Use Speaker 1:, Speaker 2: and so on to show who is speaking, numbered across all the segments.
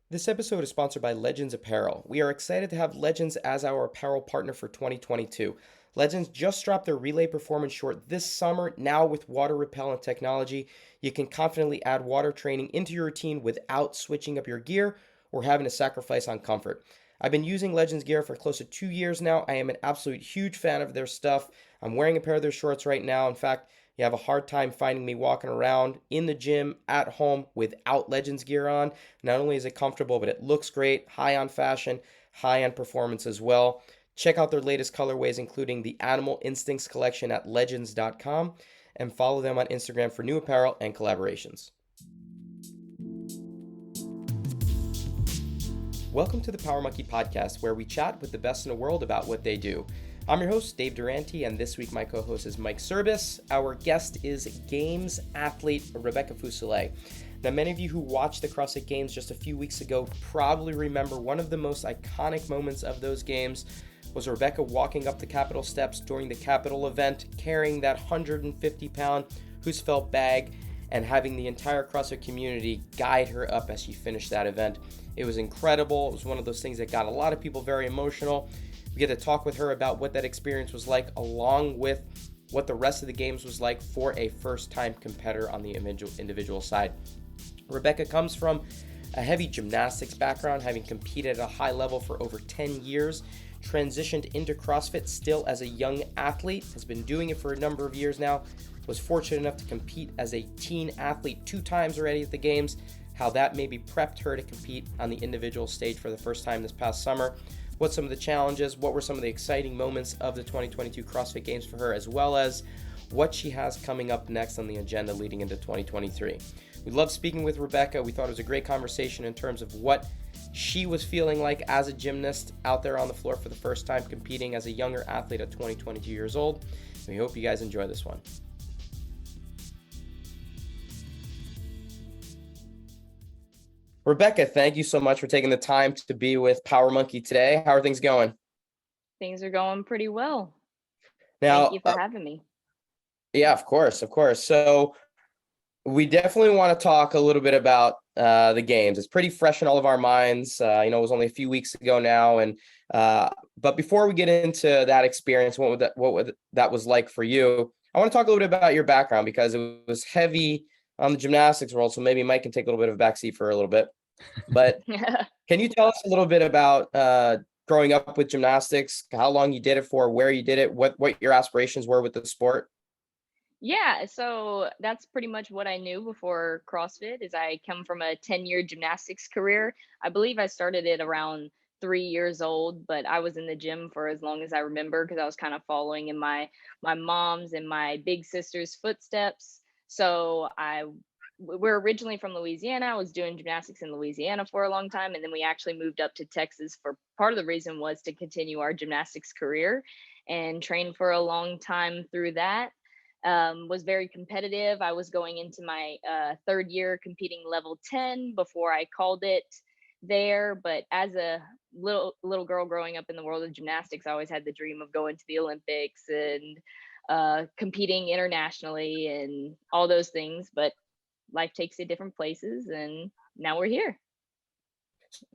Speaker 1: This episode is sponsored by Legends Apparel. We are excited to have Legends as our apparel partner for 2022. Legends just dropped their Relay Performance short this summer. Now, with water repellent technology, you can confidently add water training into your routine without switching up your gear or having to sacrifice on comfort. I've been using Legends gear for close to 2 years now. I am an absolute huge fan of their stuff. I'm wearing a pair of their shorts right now. In fact, you have a hard time finding me walking around in the gym, at home, without Legends gear on. Not only is it comfortable, but it looks great, high on fashion, high on performance as well. Check out their latest colorways, including the Animal Instincts collection at legends.com, and follow them on Instagram for new apparel and collaborations. Welcome to the Power Monkey Podcast, where we chat with the best in the world about what they do. I'm your host, Dave Durante, and this week my co-host is Mike Service. Our guest is Games athlete Rebecca Fuselier. Now, many of you who watched the CrossFit Games just a few weeks ago probably remember one of the most iconic moments of those games was Rebecca walking up the Capitol steps during the Capitol event, carrying that 150-pound Husfeld bag, and having the entire CrossFit community guide her up as she finished that event. It was incredible. It was one of those things that got a lot of people very emotional. We get to talk with her about what that experience was like, along with what the rest of the games was like for a first-time competitor on the individual side. Rebecca comes from a heavy gymnastics background, having competed at a high level for over 10 years, transitioned into CrossFit still as a young athlete, has been doing it for a number of years now, was fortunate enough to compete as a teen athlete 2 times already at the games, how that maybe prepped her to compete on the individual stage for the first time this past summer, what some of the challenges, what were some of the exciting moments of the 2022 CrossFit Games for her, as well as what she has coming up next on the agenda leading into 2023. We love speaking with Rebecca. We thought it was a great conversation in terms of what she was feeling like as a gymnast out there on the floor for the first time, competing as a younger athlete at 22 years old. We hope you guys enjoy this one. Rebecca, thank you so much for taking the time to be with Power Monkey today. How are things going?
Speaker 2: Things are going pretty well.
Speaker 1: Now,
Speaker 2: Thank you for having me.
Speaker 1: Yeah, of course. So we definitely want to talk a little bit about the games. It's pretty fresh in all of our minds. It was only a few weeks ago now, and but before we get into that experience, what that was like for you, I want to talk a little bit about your background because it was heavy on the gymnastics world. So maybe Mike can take a little bit of a backseat for a little bit. But can you tell us a little bit about growing up with gymnastics, how long you did it for, where you did it, what your aspirations were with the sport?
Speaker 2: Yeah, so that's pretty much what I knew before CrossFit is I come from a 10-year gymnastics career. I believe I started it around 3 years old, but I was in the gym for as long as I remember because I was kind of following in my mom's and my big sister's footsteps. So we're originally from Louisiana. I was doing gymnastics in Louisiana for a long time, and then we actually moved up to Texas for part of the reason was to continue our gymnastics career and train for a long time through that. Was very competitive. I was going into my third year competing level 10 before I called it there. But as a little girl growing up in the world of gymnastics, I always had the dream of going to the Olympics and competing internationally and all those things. But life takes you different places, and now we're here.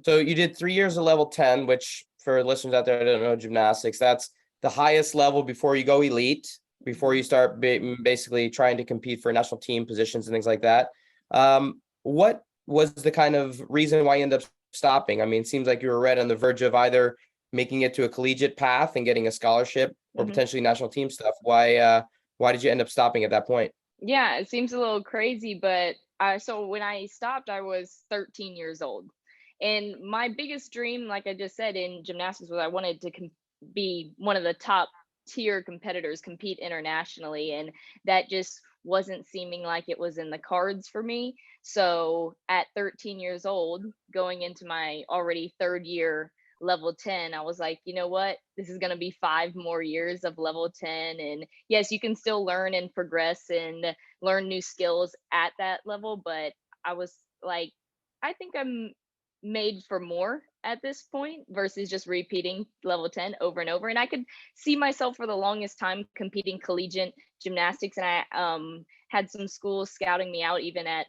Speaker 1: So you did 3 years of level 10, which for listeners out there that don't know gymnastics, that's the highest level before you go elite, before you start basically trying to compete for national team positions and things like that. What was the kind of reason why you ended up stopping? I mean, it seems like you were right on the verge of either making it to a collegiate path and getting a scholarship or potentially national team stuff. Why did you end up stopping at that point?
Speaker 2: Yeah, it seems a little crazy, but so when I stopped, I was 13 years old. And my biggest dream, like I just said, in gymnastics was I wanted to be one of the top tier competitors, compete internationally. And that just wasn't seeming like it was in the cards for me. So at 13 years old, going into my already third year level 10, I was like, you know what, this is going to be 5 more years of level 10. And yes, you can still learn and progress and learn new skills at that level, but I was like, I think I'm made for more at this point versus just repeating level 10 over and over. And I could see myself for the longest time competing collegiate gymnastics, and I had some schools scouting me out even at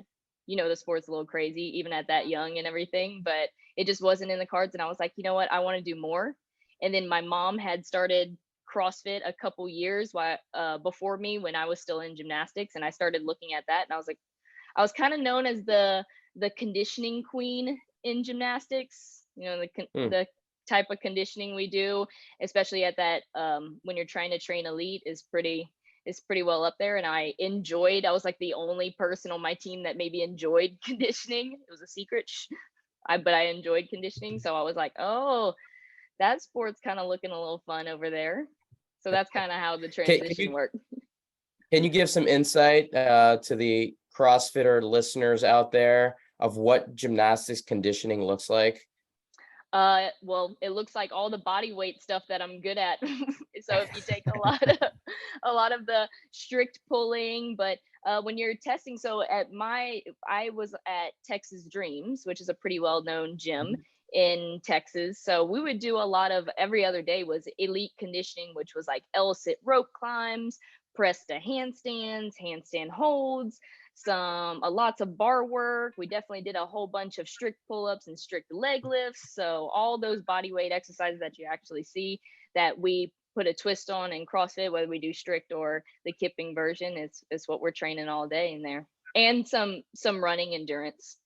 Speaker 2: the sport's a little crazy even at that young and everything, but it just wasn't in the cards. And I was like, you know what, I want to do more. And then my mom had started CrossFit a couple years before me when I was still in gymnastics, and I started looking at that, and I was like, I was kind of known as the conditioning queen in gymnastics.
Speaker 1: Hmm.
Speaker 2: The type of conditioning we do, especially at that when you're trying to train elite, is pretty well up there. And I was like the only person on my team that maybe enjoyed conditioning. It was a secret, but I enjoyed conditioning. So I was like, oh, that sport's kind of looking a little fun over there. So that's kind of how the transition worked.
Speaker 1: Can you give some insight to the CrossFitter listeners out there of what gymnastics conditioning looks like?
Speaker 2: Well, it looks like all the body weight stuff that I'm good at. So if you take a lot of the strict pulling, but when you're testing, so I was at Texas Dreams, which is a pretty well-known gym in Texas. So we would do a lot of, every other day was elite conditioning, which was like L-sit rope climbs, press to handstands, handstand holds, lots of bar work. We definitely did a whole bunch of strict pull-ups and strict leg lifts. So all those body weight exercises that you actually see that we put a twist on in CrossFit, whether we do strict or the kipping version, is what we're training all day in there. And some running endurance.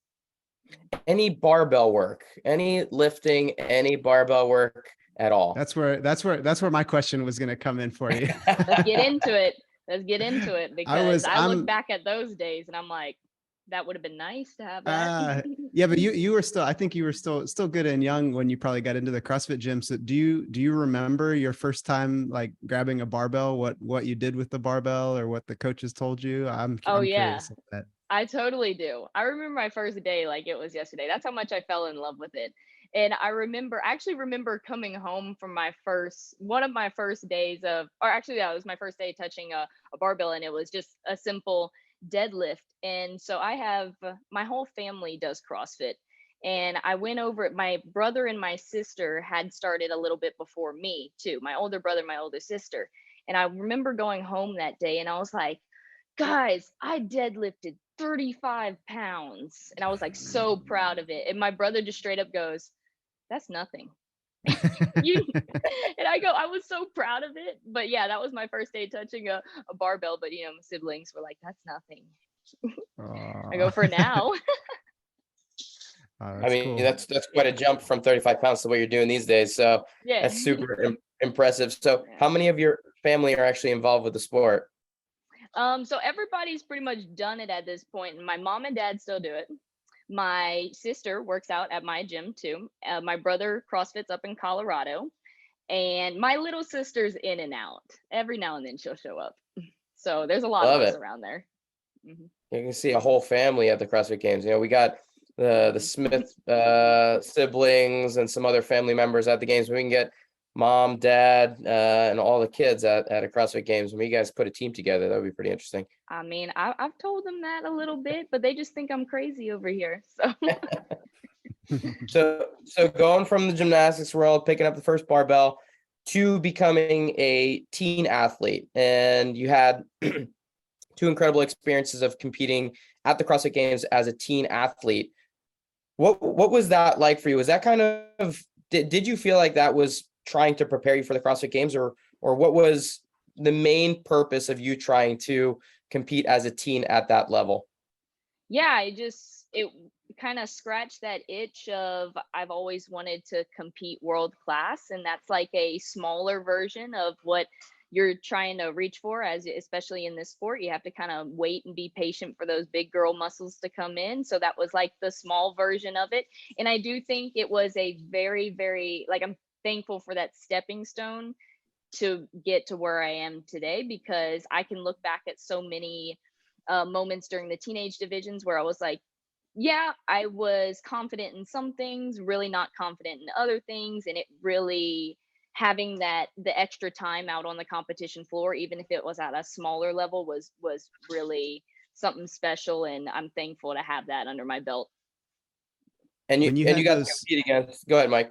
Speaker 1: Any barbell work, any lifting, any barbell work at all?
Speaker 3: That's where my question was going to come in for you.
Speaker 2: Let's get into it because I look back at those days and I'm like, that would have been nice to have that.
Speaker 3: Yeah, but you were still, I think you were still good and young when you probably got into the CrossFit gym. So do you remember your first time like grabbing a barbell, what you did with the barbell or what the coaches told you? I'm curious about that.
Speaker 2: I totally do. I remember my first day like it was yesterday. That's how much I fell in love with it. And I actually remember coming home from one of my first days it was my first day touching a barbell, and it was just a simple deadlift. And so my whole family does CrossFit. And I went over, my brother and my sister had started a little bit before me too, my older brother, my older sister. And I remember going home that day and I was like, guys, I deadlifted 35 pounds. And I was like so proud of it. And my brother just straight up goes, that's nothing. And I was so proud of it. But yeah, that was my first day touching a barbell. But my siblings were like, that's nothing. I go, for now.
Speaker 1: I mean, cool. That's quite a jump from 35 pounds to what you're doing these days. So yeah, that's super impressive. So how many of your family are actually involved with the sport?
Speaker 2: So everybody's pretty much done it at this point. My mom and dad still do it. My sister works out at my gym too. My brother CrossFits up in Colorado, and my little sister's in and out. Every now and then she'll show up. So there's a lot of us around there. Mm-hmm.
Speaker 1: You can see a whole family at the CrossFit Games. We got the Smith siblings and some other family members at the games. We can get mom, dad, and all the kids at a CrossFit Games. When you guys put a team together, that would be pretty interesting.
Speaker 2: I mean, I've told them that a little bit, but they just think I'm crazy over here.
Speaker 1: So going from the gymnastics world, picking up the first barbell, to becoming a teen athlete, and you had two incredible experiences of competing at the CrossFit Games as a teen athlete. What was that like for you? Was that kind of, did you feel like that was trying to prepare you for the CrossFit Games, or what was the main purpose of you trying to compete as a teen at that level?
Speaker 2: Yeah, it kind of scratched that itch of, I've always wanted to compete world class, and that's like a smaller version of what you're trying to reach for, especially in this sport. You have to kind of wait and be patient for those big girl muscles to come in. So that was like the small version of it. And I do think it was a very, very, like, I'm thankful for that stepping stone to get to where I am today, because I can look back at so many moments during the teenage divisions where I was like, yeah, I was confident in some things, really not confident in other things. And it really, having the extra time out on the competition floor, even if it was at a smaller level, was really something special. And I'm thankful to have that under my belt.
Speaker 1: And you got to compete against, go ahead, Mike.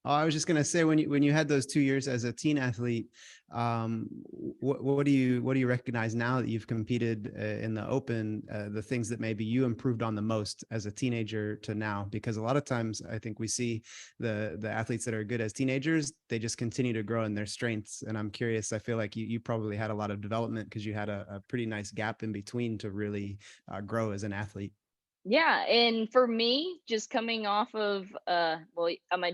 Speaker 3: Oh, I was just gonna say, when you had those 2 years as a teen athlete, what do you recognize now that you've competed in the open, the things that maybe you improved on the most as a teenager to now? Because a lot of times I think we see the athletes that are good as teenagers, they just continue to grow in their strengths. And I'm curious, I feel like you probably had a lot of development because you had a pretty nice gap in between to really grow as an athlete.
Speaker 2: Yeah, and for me, just coming off of well, I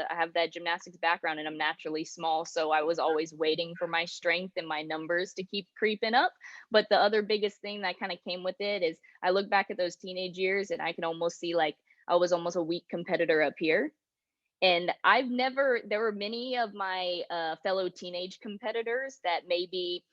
Speaker 2: have that gymnastics background and I'm naturally small, so I was always waiting for my strength and my numbers to keep creeping up. But the other biggest thing that kind of came with it is I look back at those teenage years and I can almost see like I was almost a weak competitor up here. And there were many of my fellow teenage competitors that maybe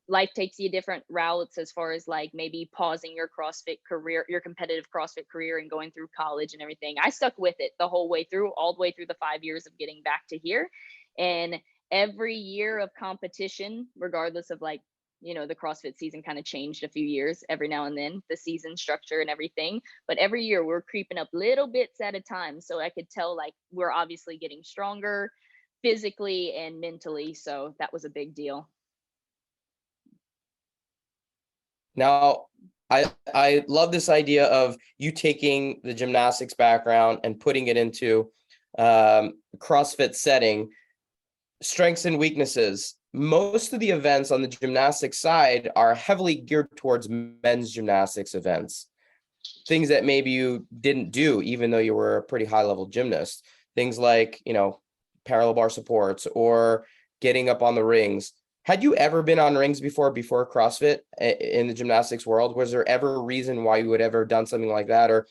Speaker 2: life takes you different routes as far as like maybe pausing your CrossFit career, your competitive CrossFit career, and going through college and everything. I stuck with it the whole way through, all the way through the 5 years of getting back to here. And every year of competition, regardless of like, the CrossFit season kind of changed a few years every now and then, the season structure and everything. But every year we're creeping up little bits at a time. So I could tell like we're obviously getting stronger physically and mentally. So that was a big deal.
Speaker 1: Now, I love this idea of you taking the gymnastics background and putting it into CrossFit setting. Strengths and weaknesses. Most of the events on the gymnastics side are heavily geared towards men's gymnastics events. Things that maybe you didn't do, even though you were a pretty high level gymnast. Things like, parallel bar supports or getting up on the rings. Had you ever been on rings before CrossFit in the gymnastics world? Was there ever a reason why you would ever done something like that? Or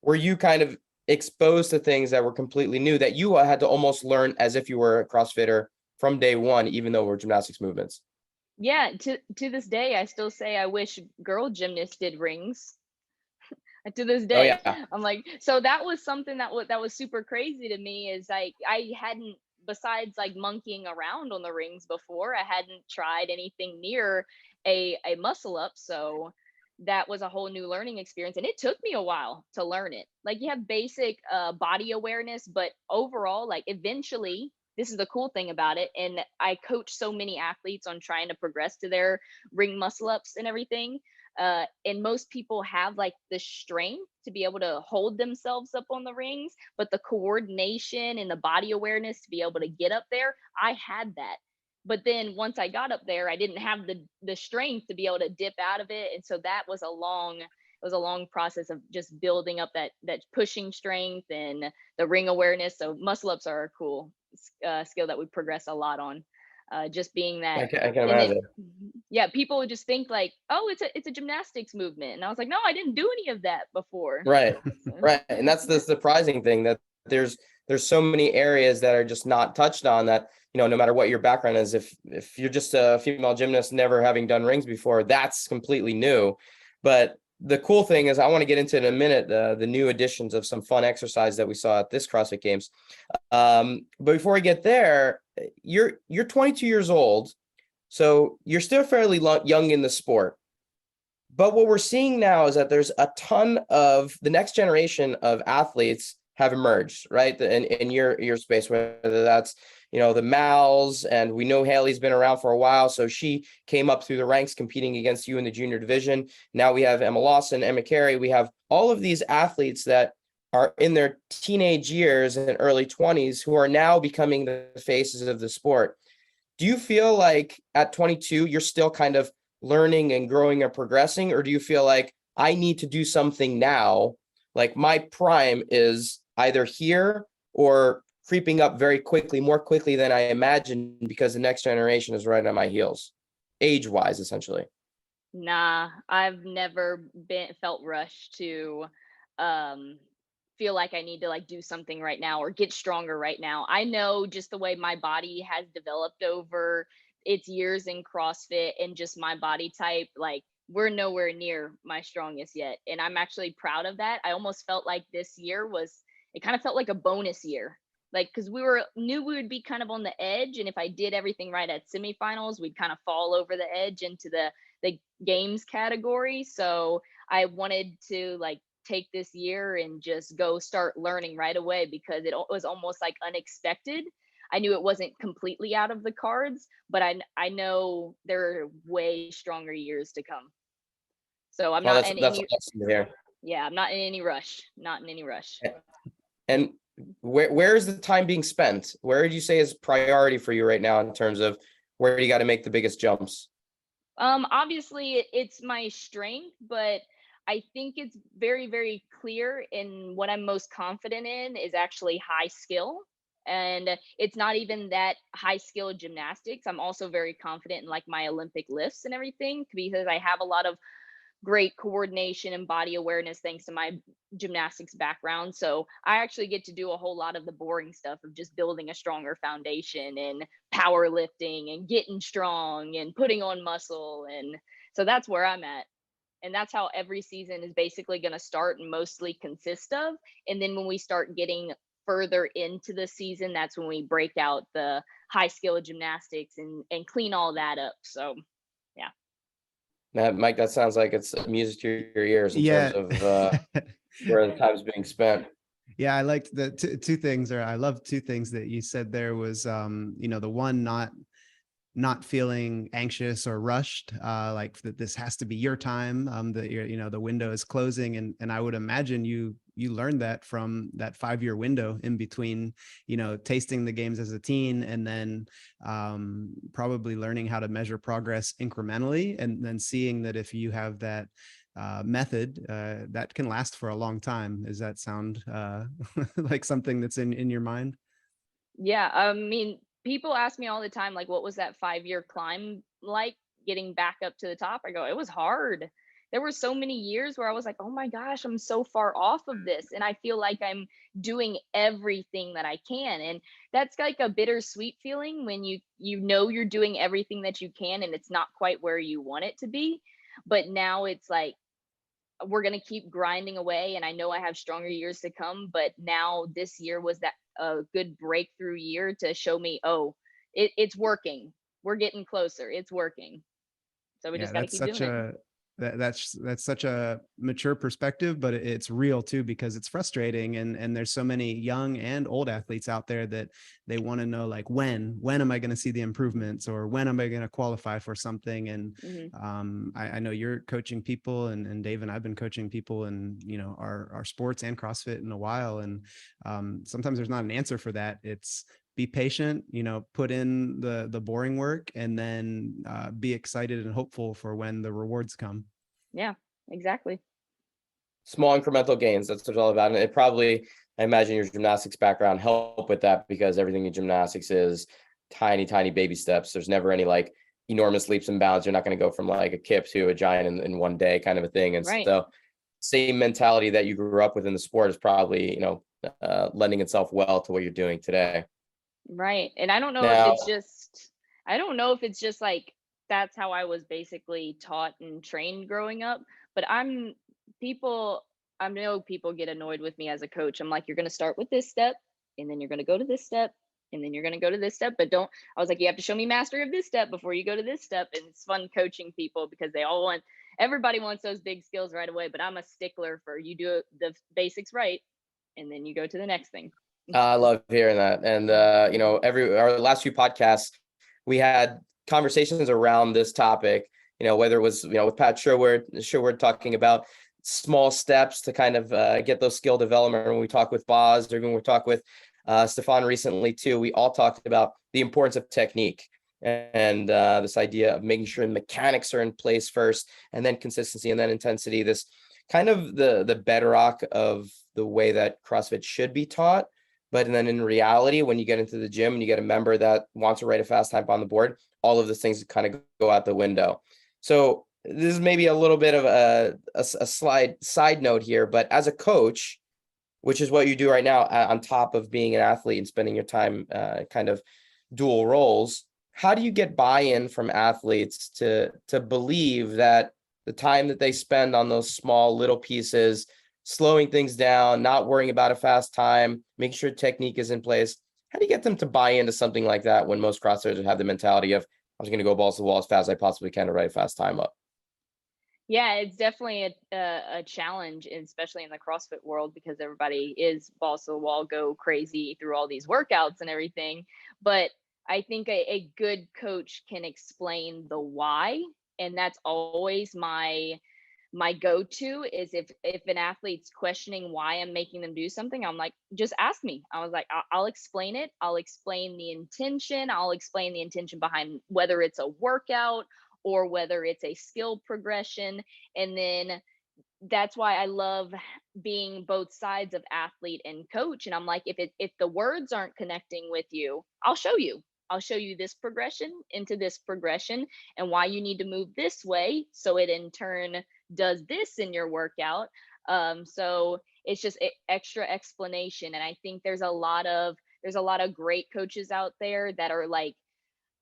Speaker 1: were you kind of exposed to things that were completely new that you had to almost learn as if you were a CrossFitter from day one, even though we're gymnastics movements?
Speaker 2: Yeah, to this day, I still say I wish girl gymnasts did rings. To this
Speaker 1: Oh
Speaker 2: day,
Speaker 1: yeah.
Speaker 2: I'm like, so that was something that was super crazy to me. Is like I hadn't, besides like monkeying around on the rings before, I hadn't tried anything near a muscle up. So that was a whole new learning experience, and it took me a while to learn it. Like you have basic body awareness, but overall, like eventually, this is the cool thing about it. And I coach so many athletes on trying to progress to their ring muscle ups and everything. And most people have like the strength to be able to hold themselves up on the rings, but the coordination and the body awareness to be able to get up there, I had that. But then once I got up there, I didn't have the strength to be able to dip out of it. And so that was a long process of just building up that pushing strength and the ring awareness. So muscle ups are a cool skill that we progress a lot on. Just being that.
Speaker 1: I can
Speaker 2: And then
Speaker 1: imagine.
Speaker 2: yeah, people would just think like, oh, it's a gymnastics movement. And I was like, no, I didn't do any of that before.
Speaker 1: Right.
Speaker 2: So,
Speaker 1: Right. And that's the surprising thing, that there's so many areas that are just not touched on, that, no matter what your background is, if you're just a female gymnast never having done rings before, that's completely new. But the cool thing is, I want to get into in a minute the new additions of some fun exercise that we saw at this CrossFit Games. But before we get there, you're 22 years old, so you're still fairly young in the sport. But what we're seeing now is that there's a ton of the next generation of athletes have emerged, right? In your space, whether that's, the Mals, and we know Haley's been around for a while. So she came up through the ranks competing against you in the junior division. Now we have Emma Lawson, Emma Carey. We have all of these athletes that are in their teenage years and early 20s who are now becoming the faces of the sport. Do you feel like at 22, you're still kind of learning and growing and progressing? Or do you feel like I need to do something now? Like my prime is either here or creeping up very quickly, more quickly than I imagined, because the next generation is right on my heels, age-wise, essentially.
Speaker 2: nah, I've never felt rushed to um feel like I need to like do something right now or get stronger right now. I know just the way my body has developed over its years in CrossFit and just my body type, like we're nowhere near my strongest yet. And I'm actually proud of that. I almost felt like this year it kind of felt like a bonus year. Like, cause knew we would be kind of on the edge. And if I did everything right at semifinals, we'd kind of fall over the edge into the games category. So I wanted to like take this year and just go start learning right away, because it was almost like unexpected. I knew it wasn't completely out of the cards, but I know there are way stronger years to come. So I'm
Speaker 1: Well,
Speaker 2: not
Speaker 1: that's
Speaker 2: in
Speaker 1: that's
Speaker 2: any,
Speaker 1: awesome to hear.
Speaker 2: yeah, I'm not in any rush. Not in any rush.
Speaker 1: And where is the time being spent? Where would you say is priority for you right now in terms of where you got to make the biggest jumps?
Speaker 2: Obviously it's my strength, but I think it's very, very clear in what I'm most confident in is actually high skill. And it's not even that high skill gymnastics. I'm also very confident in like my Olympic lifts and everything, because I have a lot of great coordination and body awareness thanks to my gymnastics background. So I actually get to do a whole lot of the boring stuff of just building a stronger foundation and powerlifting and getting strong and putting on muscle. And so that's where I'm at. And that's how every season is basically going to start and mostly consist of. And then when we start getting further into the season, that's when we break out the high skill gymnastics and clean all that up. So yeah.
Speaker 1: Mike, that sounds like it's music to your ears in
Speaker 3: Yeah.
Speaker 1: terms of where the time's being spent.
Speaker 3: Yeah, I liked the two things, or I love two things that you said there was, the one, not feeling anxious or rushed, like that this has to be your time, that the window is closing. And I would imagine you learned that from that 5-year window in between, tasting the games as a teen, and then probably learning how to measure progress incrementally, and then seeing that if you have that method, that can last for a long time. Does that sound like something that's in your mind?
Speaker 2: Yeah, I mean, people ask me all the time, like, what was that 5-year climb like getting back up to the top? I go, it was hard. There were so many years where I was like, oh my gosh, I'm so far off of this. And I feel like I'm doing everything that I can. And that's like a bittersweet feeling when you know you're doing everything that you can and it's not quite where you want it to be. But now it's like, we're going to keep grinding away, and I know I have stronger years to come, but now this year was that a good breakthrough year to show me, oh, it's working, we're getting closer, it's working. So we
Speaker 3: Yeah,
Speaker 2: just got to
Speaker 3: that's
Speaker 2: keep
Speaker 3: such
Speaker 2: doing it.
Speaker 3: a that's such a mature perspective, but it's real too, because it's frustrating, and there's so many young and old athletes out there that they want to know, like, when am I going to see the improvements, or when am I going to qualify for something? And
Speaker 2: Hmm.
Speaker 3: I know you're coaching people, and Dave and I've been coaching people in our sports and CrossFit in a while, and sometimes there's not an answer for that. It's be patient, put in the boring work, and then be excited and hopeful for when the rewards come.
Speaker 2: Yeah, exactly.
Speaker 1: Small incremental gains, that's what it's all about. And it probably, I imagine your gymnastics background help with that, because everything in gymnastics is tiny, tiny baby steps. There's never any like enormous leaps and bounds. You're not going to go from like a kip to a giant in one day kind of a thing. And
Speaker 2: Right.
Speaker 1: so same mentality that you grew up with in the sport is probably, lending itself well to what you're doing today.
Speaker 2: Right. And I don't know if
Speaker 1: Now,
Speaker 2: it's just, I don't know if it's just like that's how I was basically taught and trained growing up, but people, I know people get annoyed with me as a coach. I'm like, you're going to start with this step, and then you're going to go to this step, and then you're going to go to this step, but don't, I was like, you have to show me mastery of this step before you go to this step. And it's fun coaching people because everybody wants those big skills right away, but I'm a stickler for you do the basics right, and then you go to the next thing.
Speaker 1: I love hearing that. And, our last few podcasts, we had conversations around this topic, whether it was, with Pat Sherwood talking about small steps to kind of get those skill development. When we talk with Boz, or when we talk with Stefan recently too, we all talked about the importance of technique and this idea of making sure the mechanics are in place first, and then consistency, and then intensity, this kind of the bedrock of the way that CrossFit should be taught. But then in reality, when you get into the gym and you get a member that wants to write a fast time on the board, all of those things kind of go out the window. So this is maybe a little bit of a side note here, but as a coach, which is what you do right now, on top of being an athlete and spending your time kind of dual roles, how do you get buy-in from athletes to believe that the time that they spend on those small little pieces, slowing things down, not worrying about a fast time, making sure technique is in place, how do you get them to buy into something like that when most CrossFitters have the mentality of, I was going to go balls to the wall as fast as I possibly can to write a fast time up?
Speaker 2: Yeah, it's definitely a challenge, especially in the CrossFit world, because everybody is balls to the wall, go crazy through all these workouts and everything. But I think a good coach can explain the why, and that's always my go-to is if an athlete's questioning why I'm making them do something, I'm like, just ask me. I was like, I'll explain it. I'll explain the intention. I'll explain the intention behind whether it's a workout or whether it's a skill progression. And then that's why I love being both sides of athlete and coach. And I'm like, if the words aren't connecting with you, I'll show you. I'll show you this progression into this progression and why you need to move this way so it in turn does this in your workout. So it's just extra explanation. And I think there's a lot of great coaches out there that are like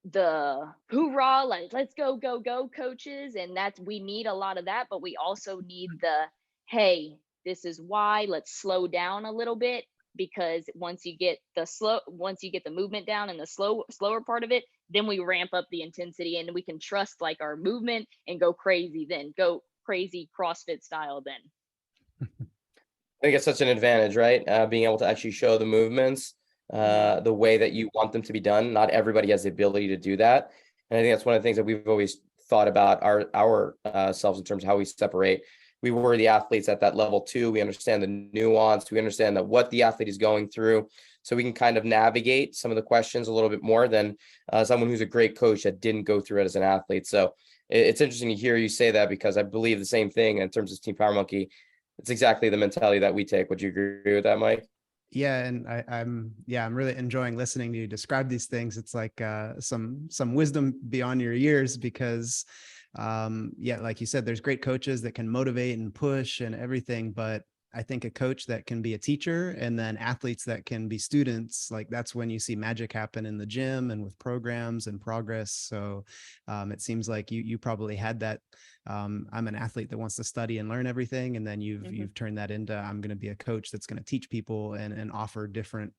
Speaker 2: the hoorah, like let's go, go, go coaches. And that's, we need a lot of that, but we also need the, hey, this is why, let's slow down a little bit. Because once you get the movement down and the slower part of it, then we ramp up the intensity and we can trust like our movement and go crazy CrossFit style then.
Speaker 1: I think it's such an advantage, right? Being able to actually show the movements the way that you want them to be done. Not everybody has the ability to do that. And I think that's one of the things that we've always thought about our selves in terms of how we separate. We were the athletes at that level too. We understand the nuance. We understand that what the athlete is going through. So we can kind of navigate some of the questions a little bit more than someone who's a great coach that didn't go through it as an athlete. So it's interesting to hear you say that, because I believe the same thing in terms of Team Power Monkey. It's exactly the mentality that we take. Would you agree with that, Mike?
Speaker 3: Yeah, and I'm really enjoying listening to you describe these things. It's like some wisdom beyond your years, because like you said, there's great coaches that can motivate and push and everything, but I think a coach that can be a teacher, and then athletes that can be students, like that's when you see magic happen in the gym and with programs and progress. So it seems like you probably had that. I'm an athlete that wants to study and learn everything, and then you've turned that into, I'm going to be a coach that's going to teach people and offer different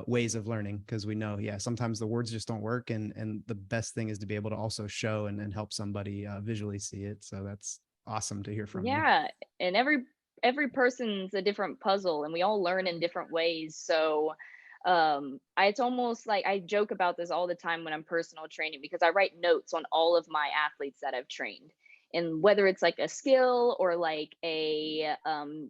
Speaker 3: ways of learning, because we know, sometimes the words just don't work, and the best thing is to be able to also show and help somebody visually see it. So that's awesome to hear from you.
Speaker 2: Yeah, and every person's a different puzzle and we all learn in different ways. So it's almost like I joke about this all the time when I'm personal training, because I write notes on all of my athletes that I've trained. And whether it's like a skill or like they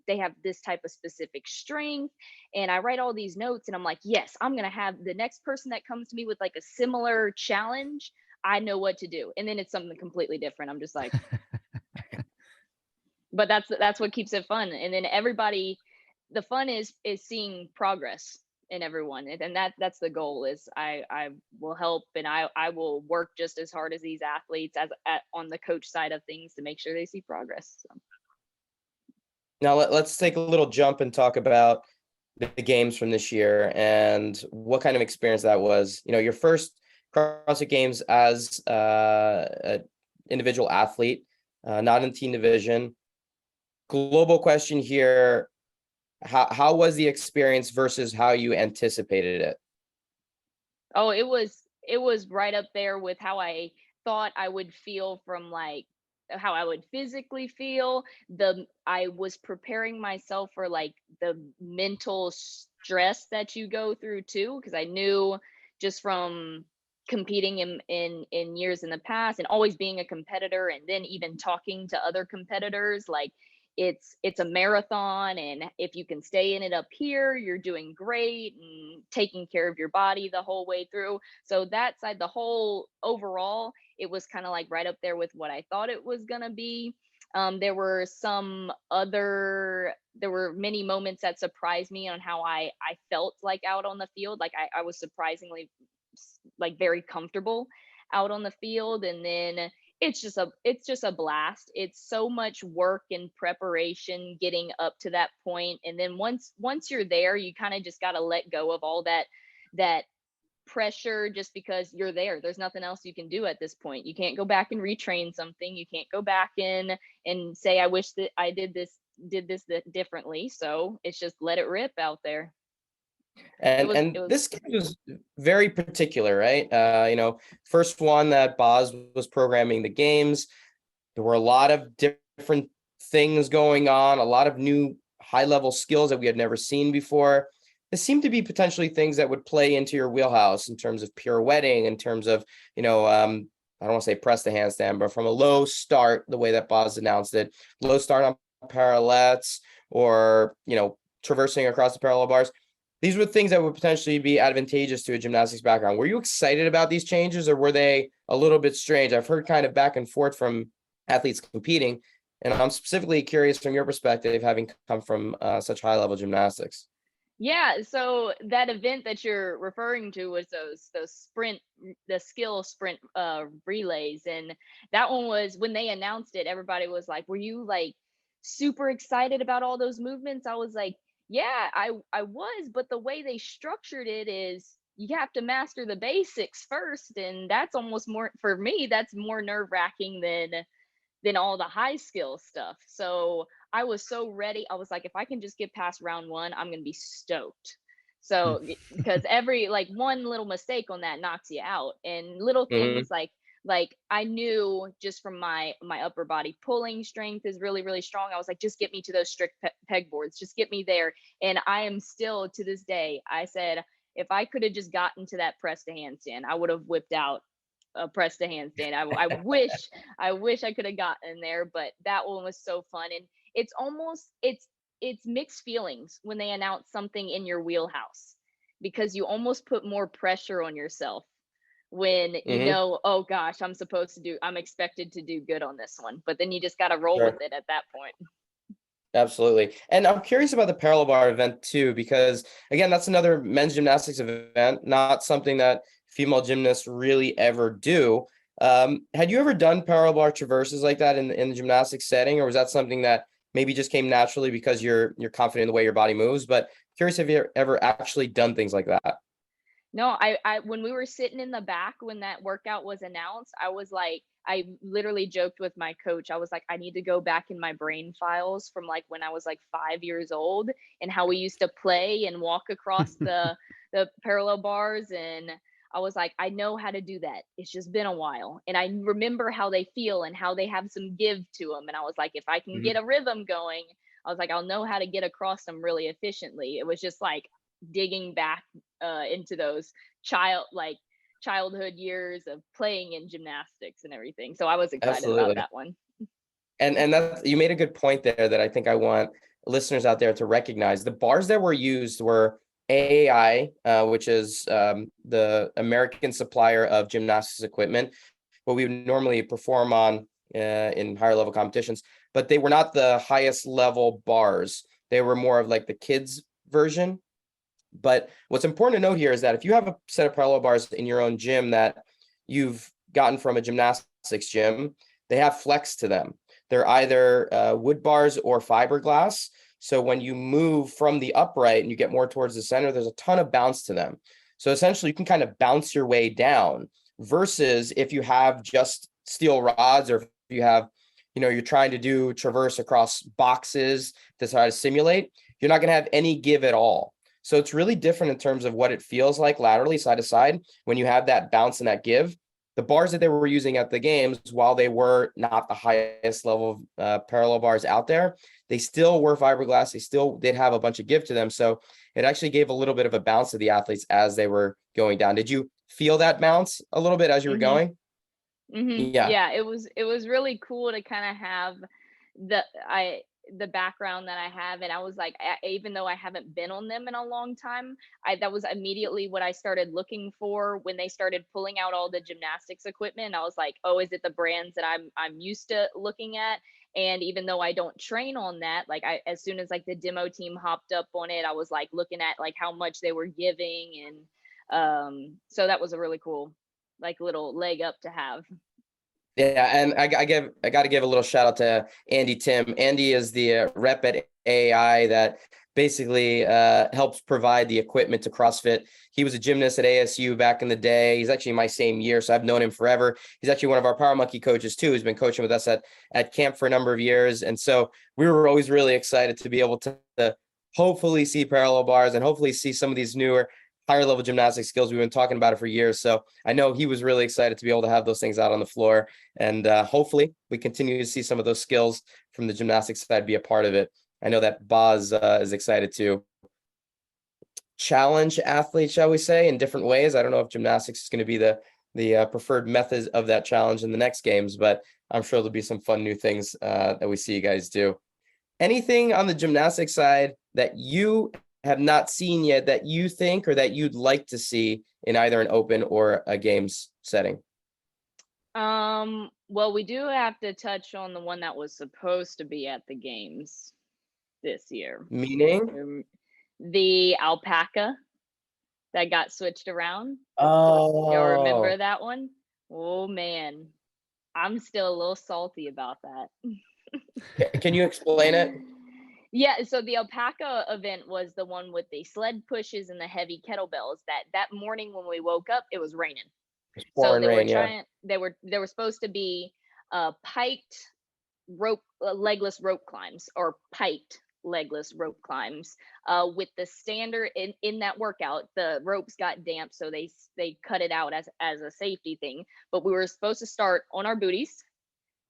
Speaker 2: have this type of specific strength, and I write all these notes and I'm like, yes, I'm going to have the next person that comes to me with like a similar challenge, I know what to do. And then it's something completely different. I'm just like, but that's what keeps it fun. And then everybody, the fun is seeing progress in everyone. And that's the goal. Is I will help, and I will work just as hard as these athletes on the coach side of things to make sure they see progress. So.
Speaker 1: Now let's take a little jump and talk about the games from this year and what kind of experience that was. Your first CrossFit Games as an individual athlete, not in team division. Global question here. How was the experience versus how you anticipated it?
Speaker 2: Oh, it was right up there with how I thought I would feel, from like how I would physically feel. I was preparing myself for like the mental stress that you go through too, because I knew just from competing in years in the past and always being a competitor, and then even talking to other competitors, like it's a marathon, and if you can stay in it up here, you're doing great and taking care of your body the whole way through. So that side, the whole overall, it was kind of like right up there with what I thought it was going to be. There were many moments that surprised me on how I felt like out on the field. Like I was surprisingly like very comfortable out on the field. And then it's just a blast. It's so much work and preparation getting up to that point. And then once you're there, you kind of just got to let go of all that pressure, just because you're there. There's nothing else you can do at this point. You can't go back and retrain something. You can't go back in and say, I wish that I did this differently. So it's just let it rip out there.
Speaker 1: And this game was very particular, right? First one that Boz was programming the games. There were a lot of different things going on, a lot of new high-level skills that we had never seen before. There seemed to be potentially things that would play into your wheelhouse in terms of pirouetting, in terms of, I don't want to say press the handstand, but from a low start, the way that Boz announced it, low start on parallettes, or, traversing across the parallel bars. These were things that would potentially be advantageous to a gymnastics background. Were you excited about these changes, or were they a little bit strange? I've heard kind of back and forth from athletes competing, and I'm specifically curious from your perspective, having come from such high-level gymnastics.
Speaker 2: Yeah, so that event that you're referring to was the skill sprint relays, and that one was when they announced it. Everybody was like, "Were you like super excited about all those movements?" I was like, "Yeah, I was," but the way they structured it is you have to master the basics first, and that's almost more for me. That's more nerve-wracking than all the high skill stuff. So I was so ready. I was like, if I can just get past round one, I'm gonna be stoked. So because every like one little mistake on that knocks you out, and little
Speaker 1: Mm-hmm.
Speaker 2: things like I knew just from my upper body pulling strength is really really strong. I was like, just get me to those strict pegboards, just get me there. And I am still to this day. I said if I could have just gotten to that press to handstand, I would have whipped out a press to handstand. I wish I could have gotten there, but that one was so fun. And it's almost it's mixed feelings when they announce something in your wheelhouse, because you almost put more pressure on yourself when
Speaker 1: Mm-hmm.
Speaker 2: oh gosh, I'm expected to do good on this one, but then you just got to roll with
Speaker 1: Sure.
Speaker 2: it at that point.
Speaker 1: Absolutely. And I'm curious about the parallel bar event too, because again, that's another men's gymnastics event, not something that female gymnasts really ever do. Had you ever done parallel bar traverses like that in the gymnastics setting, or was that something that maybe just came naturally because you're confident in the way your body moves? But curious if you ever actually done things like that.
Speaker 2: No, I when we were sitting in the back when that workout was announced, I was like, I literally joked with my coach. I was like, I need to go back in my brain files from like when I was like 5 years old, and how we used to play and walk across the parallel bars. And I was like, I know how to do that. It's just been a while. And I remember how they feel and how they have some give to them. And I was like, if I can get
Speaker 1: Mhm.
Speaker 2: a rhythm going, I was like, I'll know how to get across them really efficiently. It was just like digging back into those childhood years of playing in gymnastics and everything. So I was excited about
Speaker 1: Absolutely.
Speaker 2: that one.
Speaker 1: And that you made a good point there that I think I want listeners out there to recognize. The bars that were used were AAI, which is the American supplier of gymnastics equipment, what we would normally perform on in higher level competitions, but they were not the highest level bars. They were more of like the kids version. But what's important to note here is that if you have a set of parallel bars in your own gym that you've gotten from a gymnastics gym, they have flex to them. They're either wood bars or fiberglass. So when you move from the upright and you get more towards the center, there's a ton of bounce to them. So essentially, you can kind of bounce your way down versus if you have just steel rods, or if you have, you're trying to do traverse across boxes to try to simulate, you're not going to have any give at all. So it's really different in terms of what it feels like laterally, side to side, when you have that bounce and that give. The bars that they were using at the games, while they were not the highest level of parallel bars out there, they still were fiberglass. They still did have a bunch of give to them. So it actually gave a little bit of a bounce to the athletes as they were going down. Did you feel that bounce a little bit as you were
Speaker 2: Mhm.
Speaker 1: going?
Speaker 2: Mhm.
Speaker 1: Yeah.
Speaker 2: Yeah, it was really cool to kind of have the I the background that I have. And I was like, even though I haven't been on them in a long time, that was immediately what I started looking for when they started pulling out all the gymnastics equipment. I was like, oh, is it the brands that I'm used to looking at? And even though I don't train on that, like as soon as like the demo team hopped up on it, I was like looking at like how much they were giving. And so that was a really cool like little leg up to have.
Speaker 1: Yeah, and I got to give a little shout out to Andy Tim. Andy is the rep at AI that basically helps provide the equipment to CrossFit. He was a gymnast at ASU back in the day. He's actually my same year, so I've known him forever. He's actually one of our Power Monkey coaches too. He's been coaching with us at camp for a number of years, and so we were always really excited to be able to hopefully see parallel bars and hopefully see some of these newer higher level gymnastic skills. We've been talking about it for years. So I know he was really excited to be able to have those things out on the floor. And hopefully we continue to see some of those skills from the gymnastics side be a part of it. I know that Boz is excited to challenge athletes, shall we say, in different ways. I don't know if gymnastics is going to be the preferred method of that challenge in the next games, but I'm sure there'll be some fun new things that we see you guys do. Anything on the gymnastics side that you have not seen yet that you think or that you'd like to see in either an open or a games setting?
Speaker 2: Well, we do have to touch on the one that was supposed to be at the games this year.
Speaker 1: Meaning?
Speaker 2: The alpaca that got switched around.
Speaker 1: Oh,
Speaker 2: Y'all remember that one? Oh man, I'm still a little salty about that.
Speaker 1: Can you explain it?
Speaker 2: Yeah, so the alpaca event was the one with the sled pushes and the heavy kettlebells. That morning when we woke up, it was raining. So they were trying. They were supposed to be piked rope, legless rope climbs, or piked legless rope climbs. With the standard in that workout, the ropes got damp, so they cut it out as a safety thing. But we were supposed to start on our booties,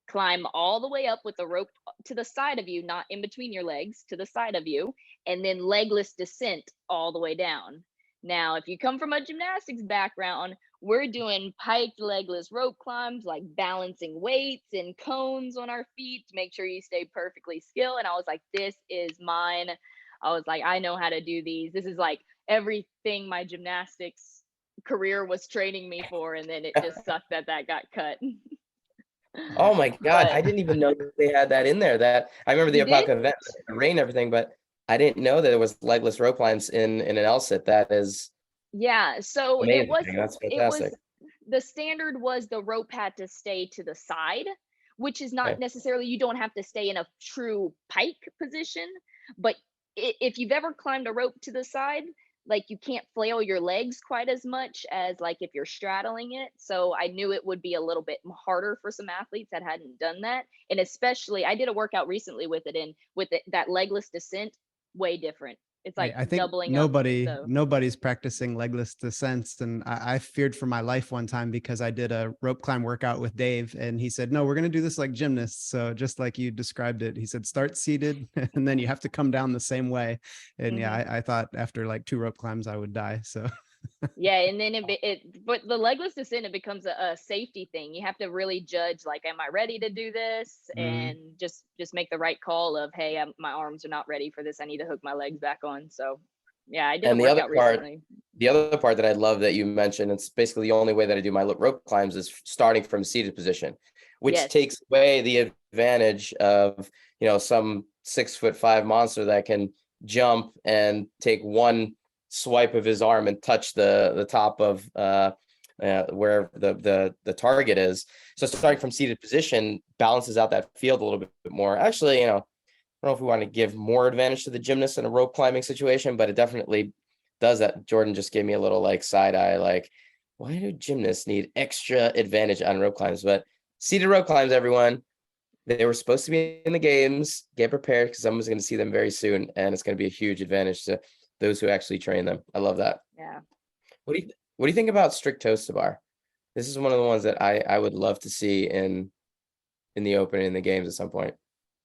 Speaker 2: climb all the way up with the rope to the side of you, not in between your legs, to the side of you, and then legless descent all the way down. Now, if you come from a gymnastics background, we're doing piked legless rope climbs, like balancing weights and cones on our feet to make sure you stay perfectly still. And I was like, this is mine. I was like, I know how to do these. This is like everything my gymnastics career was training me for. And then it just sucked that got cut.
Speaker 1: Oh my God. I didn't even know that they had that in there. That I remember the alpaca event, the rain, everything, but I didn't know that there was legless rope climbs in an LSIT. That is
Speaker 2: so
Speaker 1: amazing. That's fantastic.
Speaker 2: The standard was the rope had to stay to the side, which is not necessarily, you don't have to stay in a true pike position, but if you've ever climbed a rope to the side, like you can't flail your legs quite as much as like if you're straddling it. So I knew it would be a little bit harder for some athletes that hadn't done that. And especially, I did a workout recently with that legless descent, way different. It's like
Speaker 3: I think
Speaker 2: doubling
Speaker 3: nobody's practicing legless descents. And I feared for my life one time because I did a rope climb workout with Dave and he said, no, we're going to do this like gymnasts. So just like you described it, he said, start seated and then you have to come down the same way. And I thought after like 2 rope climbs, I would die. So
Speaker 2: yeah, and then but the legless descent, it becomes a safety thing. You have to really judge, like, am I ready to do this? And just make the right call of, hey, my arms are not ready for this. I need to hook my legs back on. So yeah, I did a workout recently.
Speaker 1: The other part that I love that you mentioned, it's basically the only way that I do my rope climbs is starting from seated position, which takes away the advantage of, some 6'5" monster that can jump and take one swipe of his arm and touch the top of where the target is. So starting from seated position balances out that field a little bit more. Actually, I don't know if we want to give more advantage to the gymnast in a rope climbing situation, but it definitely does that. Jordan just gave me a little like side eye, like, why do gymnasts need extra advantage on rope climbs? But seated rope climbs, everyone, they were supposed to be in the games. Get prepared because someone's going to see them very soon, and it's going to be a huge advantage to those who actually train them. I love that.
Speaker 2: Yeah.
Speaker 1: What do you think about strict toes to bar? This is one of the ones that I would love to see in the open, in the games at some point.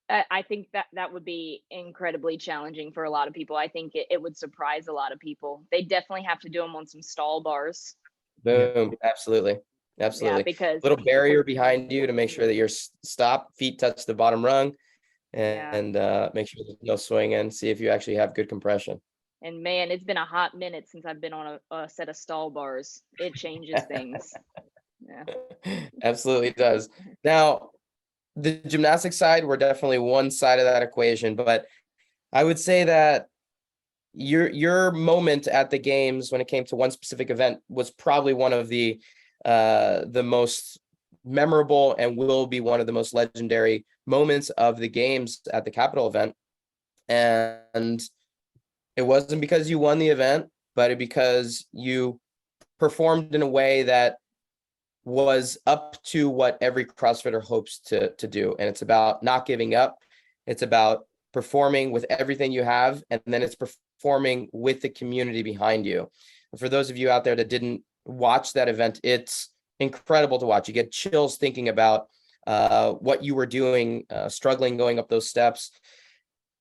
Speaker 2: I think that would be incredibly challenging for a lot of people. I think it would surprise a lot of people. They definitely have to do them on some stall bars.
Speaker 1: Boom. Absolutely.
Speaker 2: Yeah, because
Speaker 1: little barrier behind you to make sure that your feet touch the bottom rung, and make sure there's no swing in. See if you actually have good compression.
Speaker 2: And man, it's been a hot minute since I've been on a set of stall bars. It changes things. Yeah,
Speaker 1: absolutely does. Now, the gymnastics side, we're definitely one side of that equation, but I would say that your moment at the games when it came to one specific event was probably one of the most memorable and will be one of the most legendary moments of the games at the Capitol event. And it wasn't because you won the event, but because you performed in a way that was up to what every CrossFitter hopes to do. And it's about not giving up. It's about performing with everything you have. And then it's performing with the community behind you. For those of you out there that didn't watch that event, it's incredible to watch. You get chills thinking about what you were doing, struggling going up those steps,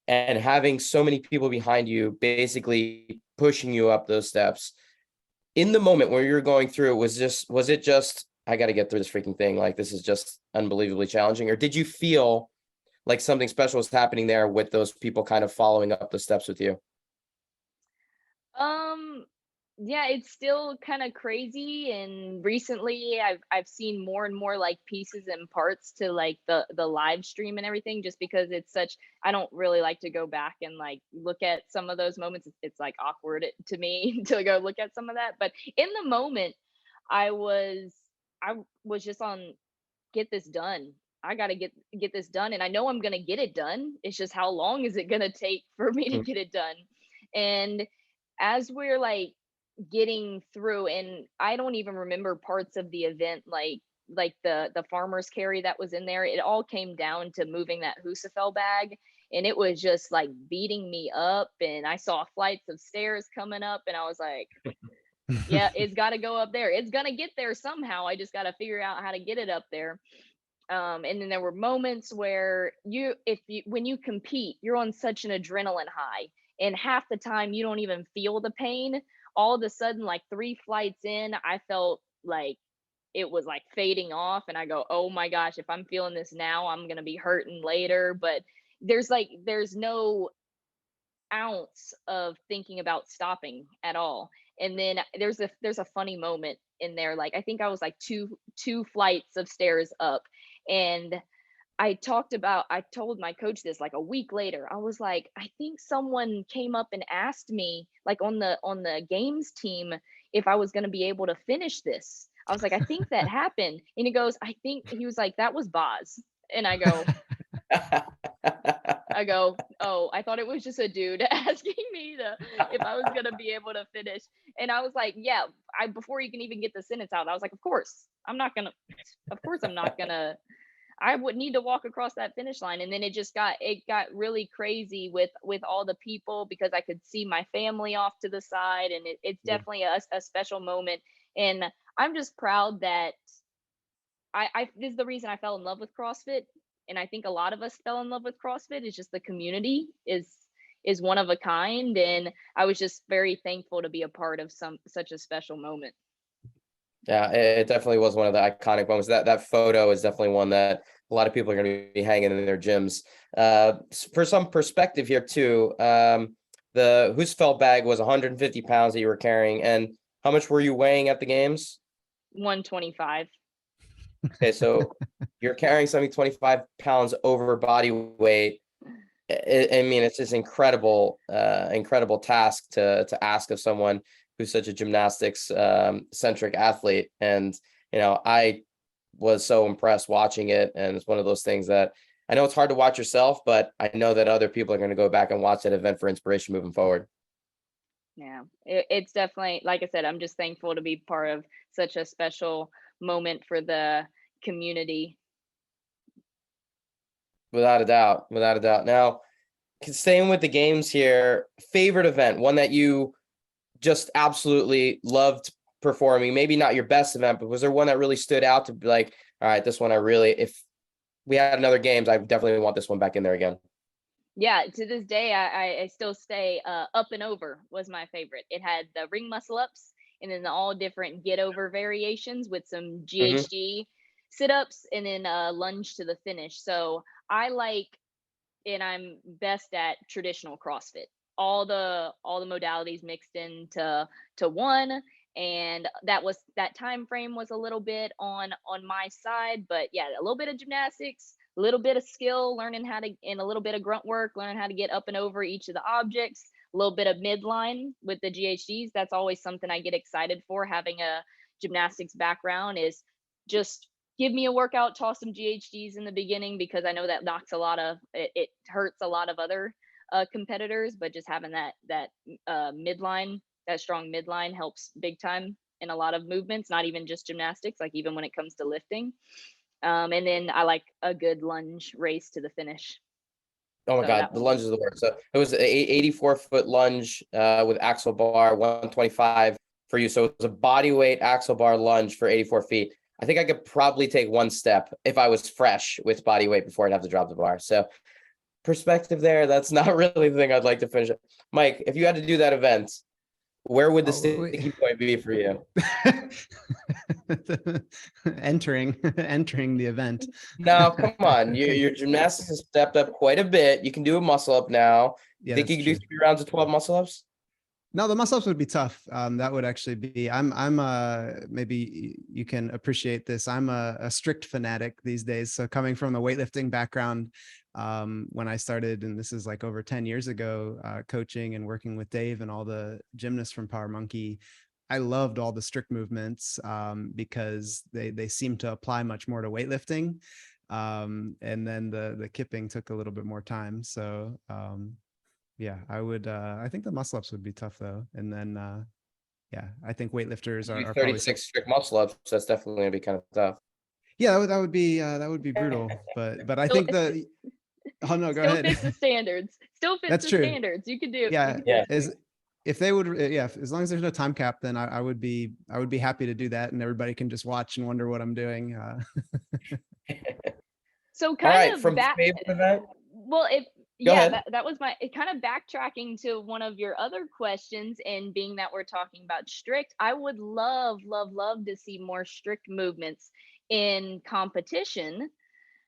Speaker 1: and having so many people behind you basically pushing you up those steps. In the moment where you're going through, was it just, I got to get through this freaking thing, like this is just unbelievably challenging? Or did you feel like something special was happening there with those people kind of following up the steps with you?
Speaker 2: Um, yeah, it's still kind of crazy. And recently I've seen more and more like pieces and parts to like the live stream and everything, just because it's such, I don't really like to go back and like look at some of those moments. It's like awkward to me to go look at some of that. But in the moment, I was I was just on, get this done. I got to get this done, and I know I'm going to get it done. It's just how long is it going to take for me to
Speaker 1: Mm.
Speaker 2: get it done? And as we're like getting through, and I don't even remember parts of the event, like the farmer's carry that was in there. It all came down to moving that Husafell bag, and it was just like beating me up. And I saw flights of stairs coming up, and I was like, yeah, it's got to go up there. It's gonna get there somehow. I just got to figure out how to get it up there. And then there were moments where when you compete, you're on such an adrenaline high, and half the time you don't even feel the pain. All of a sudden, like 3 flights in, I felt like it was like fading off, and I go, oh my gosh, if I'm feeling this now, I'm gonna be hurting later. But there's no ounce of thinking about stopping at all. And then there's a funny moment in there. Like I think I was like two flights of stairs up, and I told my coach this like a week later. I was like, I think someone came up and asked me, like on the games team, if I was going to be able to finish this. I was like, I think that happened. And he goes, I think, he was like, that was Boz. And I go, oh, I thought it was just a dude asking me if I was gonna be able to finish. And I was like, yeah, before you can even get the sentence out, I was like, of course I'm not gonna, I would need to walk across that finish line. And then it got really crazy with all the people, because I could see my family off to the side, and it's definitely a special moment. And I'm just proud that this is the reason I fell in love with CrossFit, and I think a lot of us fell in love with CrossFit. Is just the community is one of a kind, and I was just very thankful to be a part of such a special moment.
Speaker 1: Yeah, it definitely was one of the iconic moments. That photo is definitely one that a lot of people are going to be hanging in their gyms. For some perspective here too, the Husfeld bag was 150 pounds that you were carrying, and how much were you weighing at the games?
Speaker 2: 125.
Speaker 1: Okay, so you're carrying something 25 pounds over body weight. I mean, it's just incredible task to ask of someone who's such a gymnastics centric athlete. And I was so impressed watching it, and it's one of those things that I know it's hard to watch yourself, but I know that other people are going to go back and watch that event for inspiration moving forward.
Speaker 2: Yeah, it's definitely, like I said, I'm just thankful to be part of such a special moment for the community.
Speaker 1: Without a doubt, without a doubt. Now, staying with the games here, favorite event, one that you just absolutely loved performing, maybe not your best event, but was there one that really stood out to be like, all right, this one I really, if we had another games, I definitely want this one back in there again?
Speaker 2: Yeah, to this day, I still stay up and over was my favorite. It had the ring muscle ups, and then all different get over variations with some
Speaker 1: Hmm.
Speaker 2: GHD sit ups, and then lunge to the finish. So I like, and I'm best at traditional CrossFit. All the modalities mixed into one, and that time frame was a little bit on my side, but yeah, a little bit of gymnastics, a little bit of skill, learning how to, and a little bit of grunt work, learning how to get up and over each of the objects, a little bit of midline with the GHDs. That's always something I get excited for. Having a gymnastics background is just give me a workout, toss some GHDs in the beginning, because I know that knocks it hurts a lot of other competitors, but just having that midline, that strong midline helps big time in a lot of movements, not even just gymnastics, like even when it comes to lifting. And then I like a good lunge race to the finish.
Speaker 1: Oh my
Speaker 2: So
Speaker 1: God,
Speaker 2: that
Speaker 1: the
Speaker 2: one was,
Speaker 1: lunge is the worst. So it was an 84-foot lunge with axle bar, 125 for you. So it was a body weight axle bar lunge for 84 feet. I think I could probably take one step if I was fresh with body weight before I'd have to drop the bar. So perspective there, that's not really the thing I'd like to finish. Mike, if you had to do that event, where would the sticking point be for you?
Speaker 3: entering the event.
Speaker 1: No, come on. Your gymnastics has stepped up quite a bit. You can do a muscle up now.
Speaker 3: Yeah,
Speaker 1: Think you can do 3 rounds of 12 muscle ups?
Speaker 3: No, the muscle ups would be tough. That would actually be. I'm maybe you can appreciate this. I'm a strict fanatic these days. So coming from the weightlifting background, when I started, and this is like over 10 years ago, coaching and working with Dave and all the gymnasts from Power Monkey, I loved all the strict movements because they seem to apply much more to weightlifting. And then the kipping took a little bit more time. So yeah, I would. I think the muscle ups would be tough though. And then, yeah, I think weightlifters are
Speaker 1: 36 strict muscle ups. That's definitely gonna be kind of tough.
Speaker 3: Yeah, that would be brutal. But I think the. Oh no, go
Speaker 2: Still
Speaker 3: ahead.
Speaker 2: fits the standards. Still fits
Speaker 3: That's
Speaker 2: the
Speaker 3: true.
Speaker 2: standards. You could do.
Speaker 3: Yeah,
Speaker 1: Yeah.
Speaker 3: If they would, yeah, as long as there's no time cap, then I would be happy to do that, and everybody can just watch and wonder what I'm doing.
Speaker 2: So kind of
Speaker 1: from favorite event.
Speaker 2: Well,
Speaker 1: Go ahead.
Speaker 2: that was my kind of backtracking to one of your other questions, and being that we're talking about strict, I would love to see more strict movements in competition.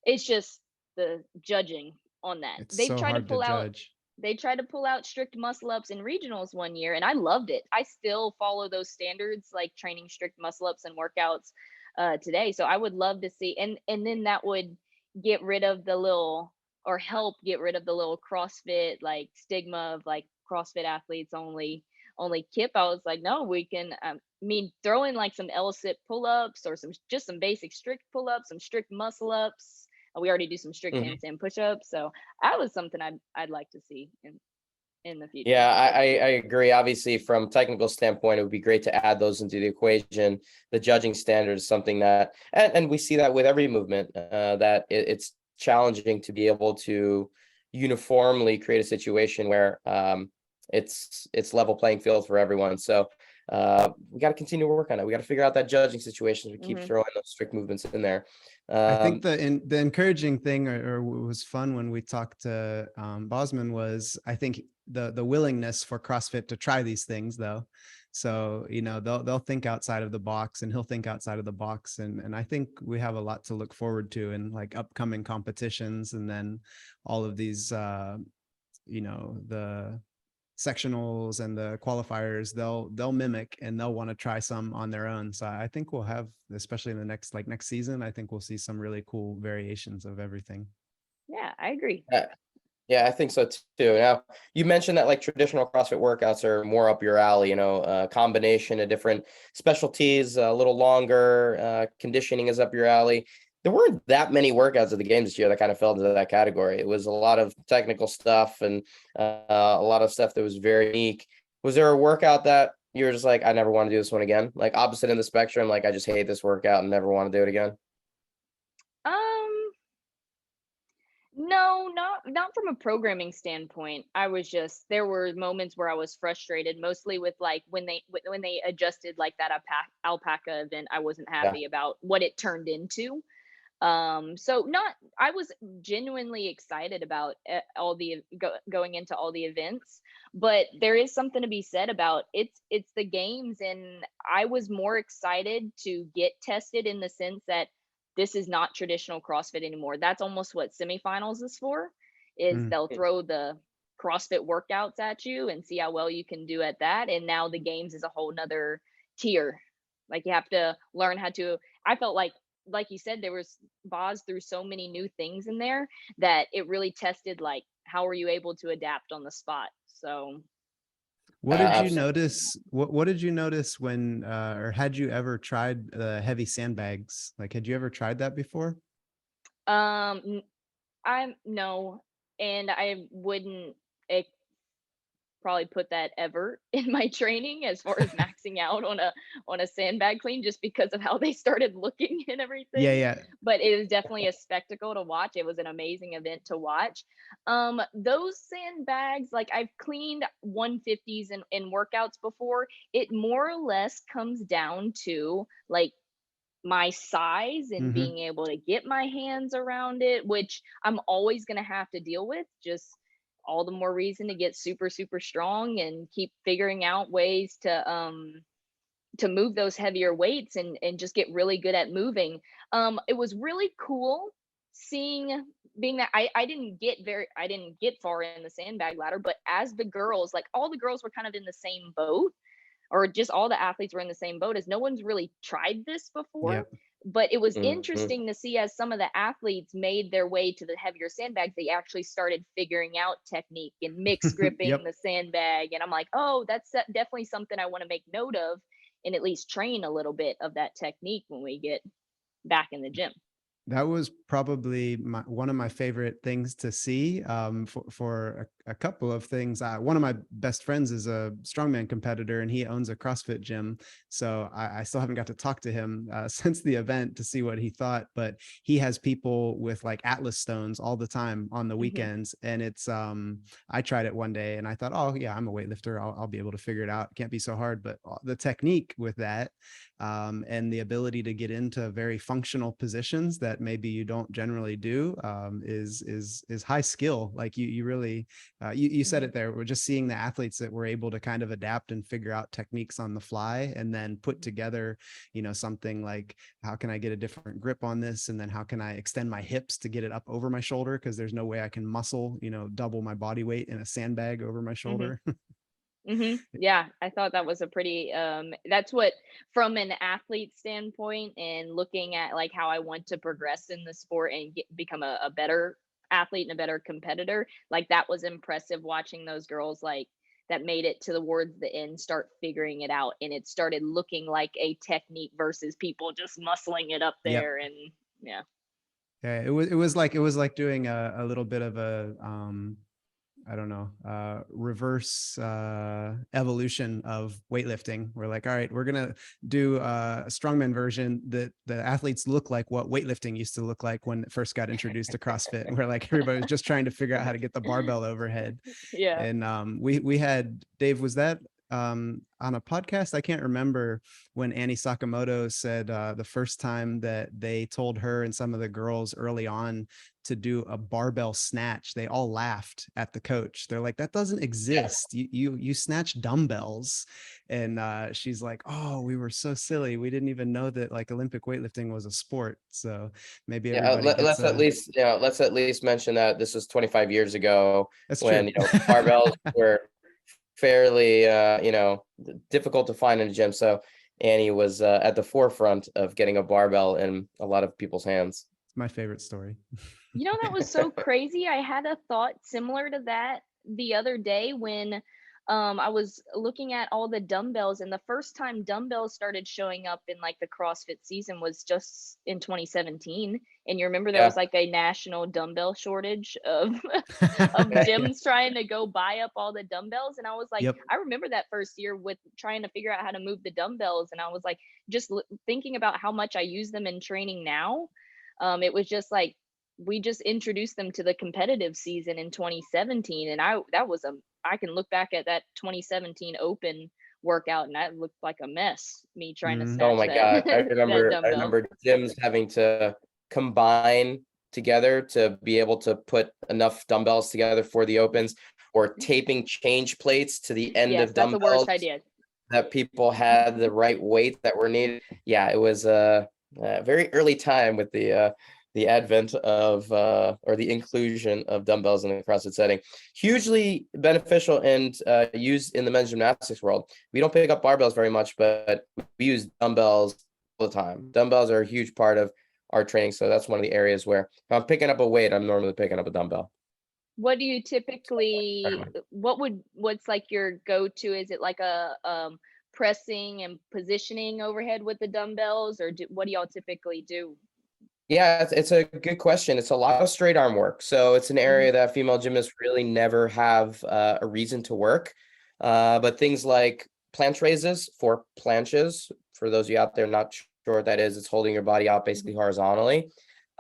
Speaker 2: It's just the judging on that.
Speaker 3: It's
Speaker 2: They
Speaker 3: so
Speaker 2: tried to
Speaker 3: hard to
Speaker 2: pull out
Speaker 3: judge.
Speaker 2: they tried to pull out strict muscle ups in regionals one year, and I loved it. I still follow those standards, like training strict muscle ups and workouts today. So I would love to see, and then that would get rid of the little, or help get rid of the little CrossFit like stigma of like CrossFit athletes only kip. I was like, no, we can. I mean, throw in like some L-sit pull-ups, or some basic strict pull-ups, some strict muscle ups. We already do some strict handstand push-ups, so that was something I'd like to see in the future.
Speaker 1: Yeah, I agree. Obviously, from technical standpoint, it would be great to add those into the equation. The judging standard is something that, and we see that with every movement, that it's challenging to be able to uniformly create a situation where it's level playing field for everyone. So we got to continue to work on it. We got to figure out that judging situation. We keep throwing those strict movements in there.
Speaker 3: I think the encouraging thing, or was fun when we talked to Bosman, was I think the willingness for CrossFit to try these things though. So, you know, they'll think outside of the box, and he'll think outside of the box. And I think we have a lot to look forward to in like upcoming competitions, and then all of these, you know, the sectionals and the qualifiers, they'll mimic, and they'll want to try some on their own. So I think we'll have, especially in the next season, I think we'll see some really cool variations of everything.
Speaker 2: Yeah, I agree.
Speaker 1: Yeah, I think so too. Now, you mentioned that like traditional CrossFit workouts are more up your alley, you know, a combination of different specialties, a little longer, conditioning is up your alley. There weren't that many workouts at the games this year that kind of fell into that category. It was a lot of technical stuff and a lot of stuff that was very unique. Was there a workout that you were just like, I never want to do this one again? Like opposite in the spectrum, like I just hate this workout and never want to do it again?
Speaker 2: No, not from a programming standpoint. There were moments where I was frustrated, mostly with like when they adjusted like that alpaca event. I wasn't happy about what it turned into. I was genuinely excited about going into all the events, but there is something to be said about it's the games, and I was more excited to get tested in the sense that this is not traditional CrossFit anymore. That's almost what semifinals is for, is they'll throw the CrossFit workouts at you and see how well you can do at that. And now the games is a whole nother tier. Like you have to learn how to, I felt like you said, there was Boz threw so many new things in there that it really tested like how are you able to adapt on the spot. So
Speaker 3: what did you notice? What did you notice when, or had you ever tried heavy sandbags? Like, had you ever tried that before?
Speaker 2: No, and I wouldn't. probably put that ever in my training as far as maxing out on a sandbag clean, just because of how they started looking and
Speaker 3: Yeah,
Speaker 2: everything.
Speaker 3: yeah.
Speaker 2: But it was definitely a spectacle to watch. It was an amazing event to watch. Those sandbags, like I've cleaned 150s in workouts before. It more or less comes down to like my size and
Speaker 3: Hmm.
Speaker 2: being able to get my hands around it, which I'm always going to have to deal with. Just all the more reason to get super, super strong and keep figuring out ways to move those heavier weights and just get really good at moving. It was really cool seeing being that I didn't get far in the sandbag ladder, but as the girls, like all the girls were kind of in the same boat, or just all the athletes were in the same boat, as no one's really tried this before.
Speaker 3: Yep.
Speaker 2: But it was
Speaker 1: Mhm.
Speaker 2: interesting to see as some of the athletes made their way to the heavier sandbags, they actually started figuring out technique and mix gripping
Speaker 3: Yep.
Speaker 2: the sandbag. And I'm like, oh, that's definitely something I want to make note of and at least train a little bit of that technique when we get back in the gym.
Speaker 3: That was probably one of my favorite things to see, for a couple of things. One of my best friends is a strongman competitor, and he owns a CrossFit gym. So I still haven't got to talk to him since the event to see what he thought. But he has people with like Atlas stones all the time on the
Speaker 2: Hmm.
Speaker 3: weekends, and it's I tried it one day, and I thought, oh yeah, I'm a weightlifter. I'll be able to figure it out. It can't be so hard. But the technique with that, and the ability to get into very functional positions that maybe you don't generally do, is high skill. Like you really, you said
Speaker 2: Hmm.
Speaker 3: it there. We're just seeing the athletes that were able to kind of adapt and figure out techniques on the fly, and then put together, something like, how can I get a different grip on this, and then how can I extend my hips to get it up over my shoulder, because there's no way I can muscle, double my body weight in a sandbag over my
Speaker 2: Hmm.
Speaker 3: shoulder.
Speaker 2: Yeah, I thought that was a pretty that's what, from an athlete standpoint and looking at like how I want to progress in the sport and become a better athlete and a better competitor. Like that was impressive watching those girls like that made it to the towards the end start figuring it out, and it started looking like a technique versus people just muscling it up
Speaker 3: Yep.
Speaker 2: there. And yeah.
Speaker 3: Yeah, it was like doing a little bit of a, I don't know, reverse evolution of weightlifting. We're like, all right, we're gonna do a strongman version that the athletes look like what weightlifting used to look like when it first got introduced to CrossFit. And we're like, everybody was just trying to figure out how to get the barbell overhead.
Speaker 2: Yeah.
Speaker 3: And we had Dave, was that on a podcast? I can't remember, when Annie Sakamoto said the first time that they told her and some of the girls early on to do a barbell snatch, they all laughed at the coach. They're like, that doesn't exist. You snatch dumbbells. And she's like, oh, we were so silly. We didn't even know that like Olympic weightlifting was a sport. So maybe
Speaker 1: Yeah,
Speaker 3: everybody gets
Speaker 1: let's at least mention that this was 25 years ago
Speaker 3: that's
Speaker 1: when
Speaker 3: true.
Speaker 1: barbells were fairly difficult to find in a gym. So Annie was at the forefront of getting a barbell in a lot of people's hands.
Speaker 3: It's my favorite story.
Speaker 2: You know, that was so crazy. I had a thought similar to that the other day when I was looking at all the dumbbells, and the first time dumbbells started showing up in like the CrossFit season was just in 2017. And you remember there
Speaker 1: Yeah.
Speaker 2: was like a national dumbbell shortage of of gyms trying to go buy up all the dumbbells. And I was like,
Speaker 3: Yep.
Speaker 2: I remember that first year with trying to figure out how to move the dumbbells, and I was like, just thinking about how much I use them in training now. It was just like we just introduced them to the competitive season in 2017, and I can look back at that 2017 open workout and that looked like a mess, me trying to
Speaker 3: Mhm.
Speaker 1: Oh
Speaker 2: snatch
Speaker 1: my
Speaker 2: that
Speaker 1: God.
Speaker 2: that
Speaker 1: I
Speaker 2: dumbbell.
Speaker 1: remember gyms having to combine together to be able to put enough dumbbells together for the opens, or taping change plates to the end
Speaker 2: Yes,
Speaker 1: of
Speaker 2: that's the worst
Speaker 1: dumbbells
Speaker 2: idea.
Speaker 1: that people had the right weight that were needed. Yeah, it was a very early time with the advent of or the inclusion of dumbbells in the CrossFit setting. Hugely beneficial and used in the men's gymnastics world. We don't pick up barbells very much, but we use dumbbells all the time. Dumbbells are a huge part of our training, so that's one of the areas where if I'm picking up a weight, I'm normally picking up a dumbbell.
Speaker 2: What do you typically what's like your go-to? Is it like a pressing and positioning overhead with the dumbbells, or what do y'all typically do?
Speaker 1: Yeah, it's a good question. It's a lot of straight arm work. So it's an
Speaker 2: Hmm.
Speaker 1: area that female gymnasts really never have a reason to work. But things like planche raises, 4 planches, for those of you out there not sure what that is, it's holding your body out basically horizontally.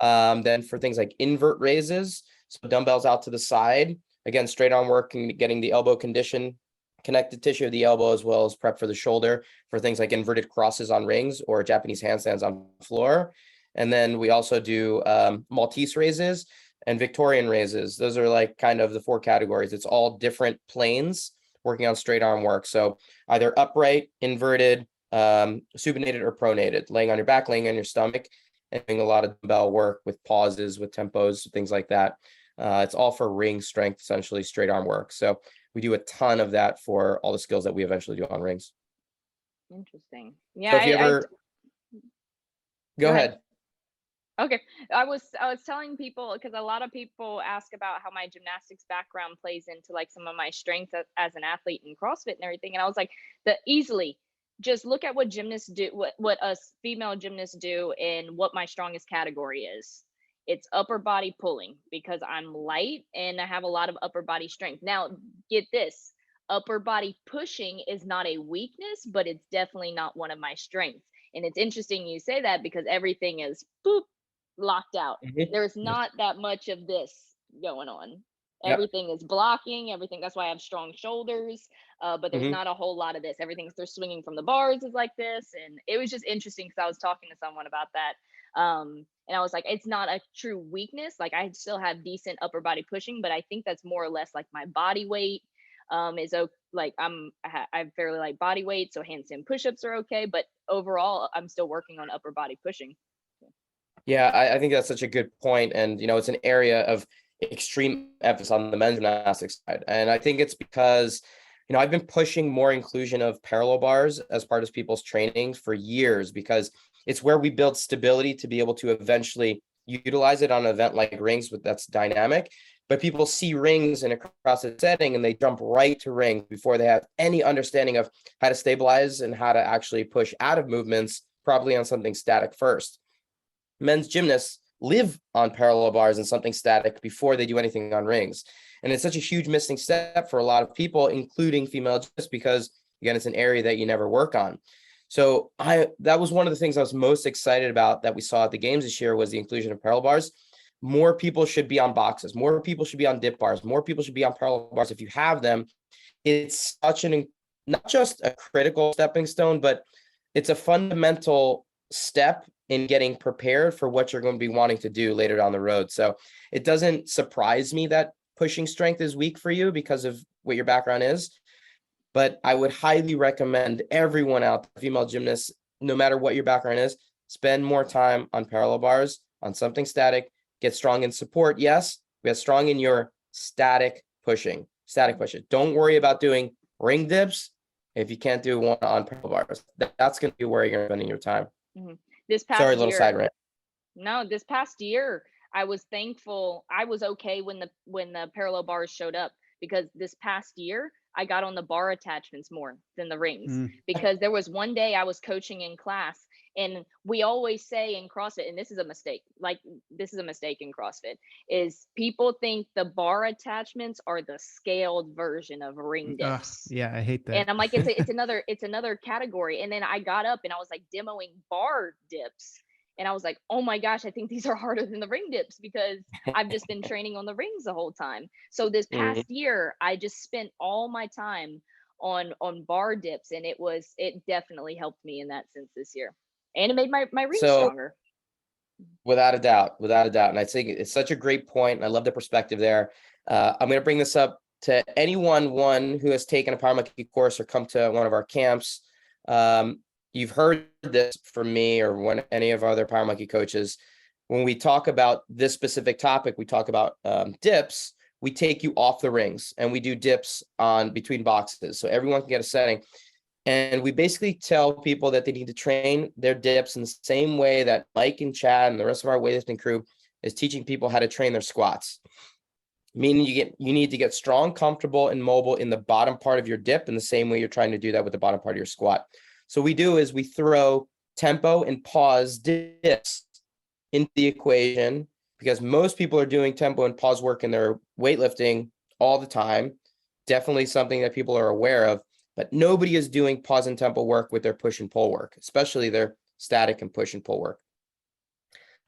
Speaker 1: Then for things like invert raises, so dumbbells out to the side, again, straight arm work and getting the elbow condition, connective tissue of the elbow, as well as prep for the shoulder for things like inverted crosses on rings or Japanese handstands on floor. And then we also do Maltese raises and Victorian raises. Those are like kind of the 4 categories. It's all different planes working on straight arm work. So either upright, inverted, supinated, or pronated, laying on your back, laying on your stomach, and doing a lot of dumbbell work with pauses, with tempos, things like that. It's all for ring strength, essentially straight arm work. So we do a ton of that for all the skills that we eventually do on rings.
Speaker 2: Interesting.
Speaker 1: So
Speaker 2: Yeah,
Speaker 1: if you ever go ahead.
Speaker 2: Okay. I was telling people, because a lot of people ask about how my gymnastics background plays into like some of my strengths as an athlete in CrossFit and everything. And I was like, easily just look at what gymnasts do, what us female gymnasts do, and what my strongest category is. It's upper body pulling, because I'm light and I have a lot of upper body strength. Now, get this, upper body pushing is not a weakness, but it's definitely not one of my strengths. And it's interesting you say that, because everything is boop, locked out. There's not that much of this going on. Everything is blocking, everything. That's why I have strong shoulders. But there's not a whole lot of this. Everything's they're swinging from the bars is like this. And it was just interesting because I was talking to someone about that. And I was like, it's not a true weakness. Like I still have decent upper body pushing, but I think that's more or less like my body weight is like I'm fairly light body weight, so handstand push-ups are okay. But overall, I'm still working on upper body pushing.
Speaker 1: Yeah, I think that's such a good point. And, it's an area of extreme emphasis on the men's gymnastics side. And I think it's because, I've been pushing more inclusion of parallel bars as part of people's trainings for years, because it's where we build stability to be able to eventually utilize it on an event like rings that's dynamic. But people see rings in a CrossFit setting and they jump right to rings before they have any understanding of how to stabilize and how to actually push out of movements, probably on something static first. Men's gymnasts live on parallel bars and something static before they do anything on rings. And it's such a huge missing step for a lot of people, including female gymnasts, because again, it's an area that you never work on. So that was one of the things I was most excited about that we saw at the games this year, was the inclusion of parallel bars. More people should be on boxes. More people should be on dip bars. More people should be on parallel bars. If you have them, it's such not just a critical stepping stone, but it's a fundamental step in getting prepared for what you're going to be wanting to do later down the road. So it doesn't surprise me that pushing strength is weak for you because of what your background is. But I would highly recommend everyone out there, female gymnasts, no matter what your background is, spend more time on parallel bars, on something static, get strong in support. Yes, get strong in your static pushing. Don't worry about doing ring dips if you can't do one on parallel bars. That's going to be where you're going to be spending your time.
Speaker 2: This past
Speaker 1: Sorry,
Speaker 2: year,
Speaker 1: little side rant.
Speaker 2: No, this past year, I was thankful. I was okay when the parallel bars showed up, because this past year I got on the bar attachments more than the rings. Because there was one day I was coaching in class, and we always say in CrossFit, and this is a mistake, in CrossFit, is people think the bar attachments are the scaled version of ring dips.
Speaker 3: Yeah, I hate that.
Speaker 2: And I'm like, it's another category. And then I got up and I was like demoing bar dips. And I was like, oh my gosh, I think these are harder than the ring dips, because I've just been training on the rings the whole time. So this past year, I just spent all my time on bar dips, and it definitely helped me in that sense this year. And it made my rings stronger.
Speaker 1: Without a doubt. And I think it's such a great point. And I love the perspective there. I'm going to bring this up to anyone who has taken a Power Monkey course or come to one of our camps. You've heard this from me or any of our other Power Monkey coaches. When we talk about this specific topic, we talk about dips. We take you off the rings and we do dips on between boxes, so everyone can get a setting. And we basically tell people that they need to train their dips in the same way that Mike and Chad and the rest of our weightlifting crew is teaching people how to train their squats. Meaning you need to get strong, comfortable, and mobile in the bottom part of your dip in the same way you're trying to do that with the bottom part of your squat. So we do is we throw tempo and pause dips into the equation, because most people are doing tempo and pause work in their weightlifting all the time. definitely something that people are aware of, but nobody is doing pause and tempo work with their push and pull work, especially their static and push and pull work.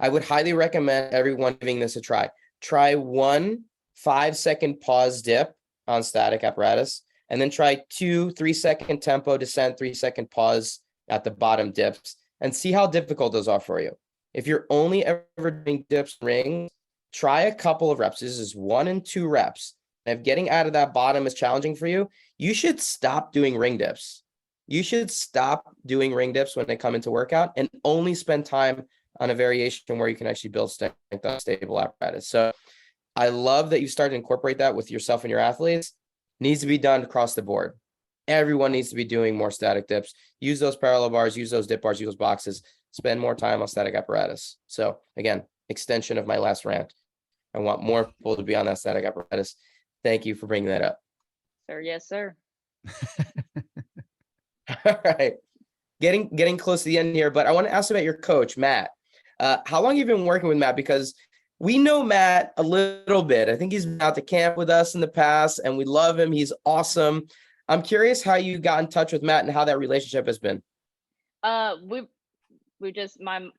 Speaker 1: I would highly recommend everyone giving this a try. Try 1 5-second pause dip on static apparatus, and then try 2 3-second tempo descent, 3-second pause at the bottom dips, and see how difficult those are for you. If you're only ever doing dips rings, try a couple of reps. This is 1 and 2 reps. And if getting out of that bottom is challenging for you, you should stop doing ring dips. You should stop doing ring dips when they come into workout and only spend time on a variation where you can actually build strength on a stable apparatus. So I love that you started to incorporate that with yourself and your athletes. Needs to be done across the board. Everyone needs to be doing more static dips. Use those parallel bars, use those dip bars, use those boxes, spend more time on static apparatus. So again, extension of my last rant. I want more people to be on that static apparatus. Thank you for bringing that up.
Speaker 2: Sir, yes, sir.
Speaker 1: All right. Getting close to the end here, but I want to ask about your coach, Matt. How long have you been working with Matt? Because we know Matt a little bit. I think he's been out to camp with us in the past, and we love him. He's awesome. I'm curious how you got in touch with Matt and how that relationship has been.
Speaker 2: We just my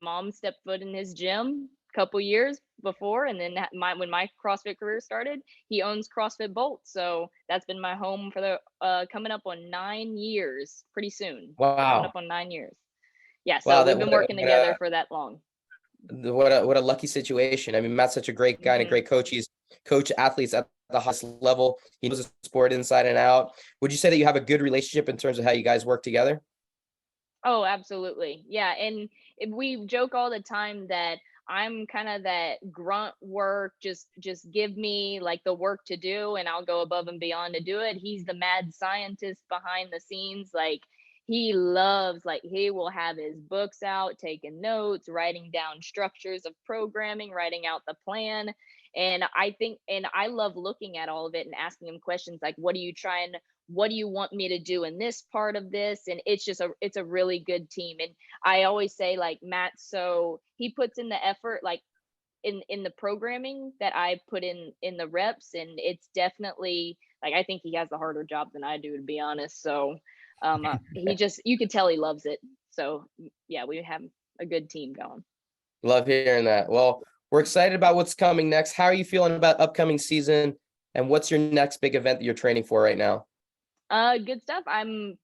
Speaker 2: mom stepped foot in his gym a couple years before, and then when my CrossFit career started, he owns CrossFit Bolt, so that's been my home for the coming up on 9 years pretty soon.
Speaker 1: Wow.
Speaker 2: Coming up on 9 years. Yeah, so
Speaker 1: Wow,
Speaker 2: we've been working together for that long.
Speaker 1: What a lucky situation. I mean, Matt's such a great guy and a great coach. He's coached athletes at the highest level. He knows the sport inside and out. Would you say that you have a good relationship in terms of how you guys work together?
Speaker 2: Oh, absolutely. Yeah. And we joke all the time that I'm kind of that grunt work, just give me like the work to do and I'll go above and beyond to do it. He's the mad scientist behind the scenes. Like he loves, like he will have his books out, taking notes, writing down structures of programming, writing out the plan. And I love looking at all of it and asking him questions like, what do you want me to do in this part of this? And it's a really good team. And I always say like Matt, so he puts in the effort, like in the programming that I put in the reps. And it's definitely like, I think he has a harder job than I do, to be honest. So you could tell he loves it. So yeah, we have a good team going.
Speaker 1: Love hearing that. Well, we're excited about what's coming next. How are you feeling about upcoming season? And what's your next big event that you're training for right now?
Speaker 2: Good stuff. I'm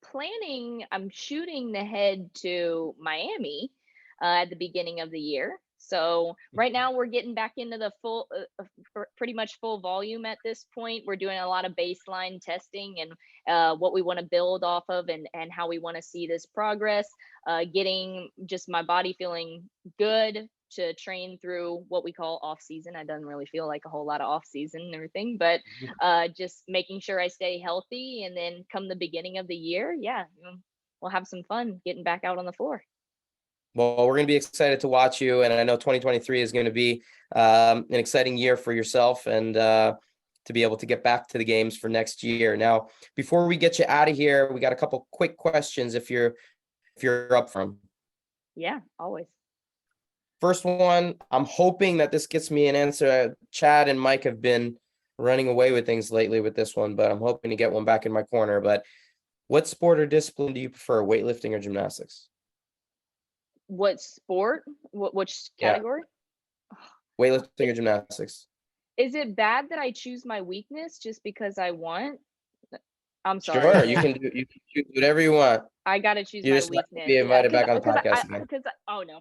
Speaker 2: shooting to head to Miami at the beginning of the year. So right now we're getting back into the pretty much full volume at this point. We're doing a lot of baseline testing and what we want to build off of and how we want to see this progress, getting just my body feeling good to train through what we call off season. I don't really feel like a whole lot of off season and everything, but just making sure I stay healthy. And then come the beginning of the year, yeah, we'll have some fun getting back out on the floor.
Speaker 1: Well, we're going to be excited to watch you. And I know 2023 is going to be an exciting year for yourself and to be able to get back to the games for next year. Now, before we get you out of here, we got a couple quick questions if you're up for them.
Speaker 2: Yeah, always.
Speaker 1: First one, I'm hoping that this gets me an answer. Chad and Mike have been running away with things lately with this one, but I'm hoping to get one back in my corner. But what sport or discipline do you prefer, weightlifting or gymnastics?
Speaker 2: What sport? Which category?
Speaker 1: Yeah. Weightlifting or gymnastics?
Speaker 2: Is it bad that I choose my weakness just because I want? I'm sorry.
Speaker 1: Sure, you can choose whatever you want.
Speaker 2: I gotta choose
Speaker 1: You
Speaker 2: my
Speaker 1: just
Speaker 2: weakness.
Speaker 1: be invited back on the podcast again.
Speaker 2: Oh no.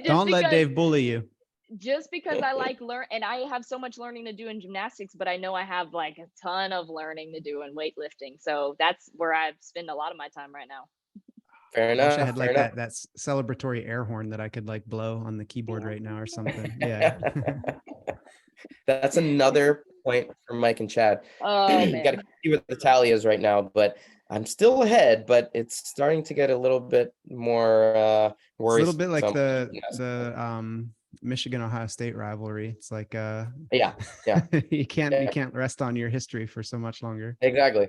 Speaker 3: Don't let Dave bully you.
Speaker 2: Just because I like and I have so much learning to do in gymnastics, but I know I have like a ton of learning to do in weightlifting. So that's where I spend a lot of my time right now.
Speaker 1: Fair enough.
Speaker 3: I wish I had like that celebratory air horn that I could like blow on the keyboard right now or something. Yeah.
Speaker 1: That's another point for Mike and Chad.
Speaker 2: Oh,
Speaker 1: you got to see what the tally is right now, but I'm still ahead, but it's starting to get a little bit more worrisome.
Speaker 3: It's a little bit like the Michigan Ohio State rivalry. It's like
Speaker 1: yeah.
Speaker 3: you can't rest on your history for so much longer.
Speaker 1: Exactly.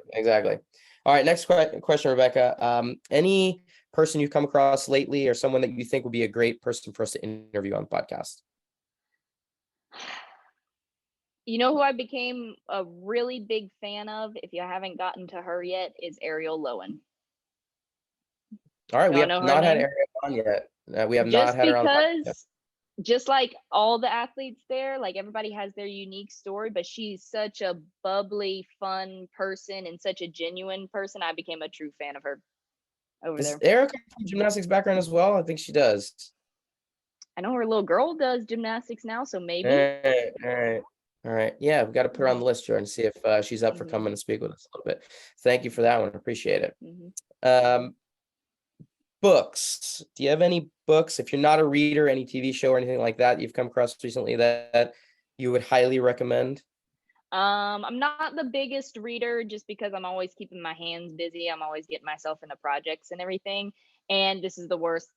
Speaker 1: All right, next question, Rebecca. Any person you've come across lately or someone that you think would be a great person for us to interview on the podcast?
Speaker 2: You know who I became a really big fan of, if you haven't gotten to her yet, is Ariel Lowen.
Speaker 1: All right, we
Speaker 2: Y'all
Speaker 1: have
Speaker 2: know her
Speaker 1: not had
Speaker 2: name?
Speaker 1: Ariel on yet. We have not
Speaker 2: Just
Speaker 1: had her on the podcast.
Speaker 2: because, just like all the athletes there, like everybody has their unique story, but she's such a bubbly, fun person and such a genuine person. I became a true fan of her over
Speaker 1: Does
Speaker 2: there.
Speaker 1: Erica from gymnastics background as well? I think she does.
Speaker 2: I know her little girl does gymnastics now, so
Speaker 1: All
Speaker 2: maybe.
Speaker 1: right. All right. Yeah, we've got to put her on the list, Jordan, see if she's up for coming and speak with us a little bit. Thank you for that one. Appreciate it. Books. Do you have any books, if you're not a reader, any TV show or anything like that you've come across recently that you would highly recommend?
Speaker 2: I'm not the biggest reader just because I'm always keeping my hands busy. I'm always getting myself into projects and everything. And this is the worst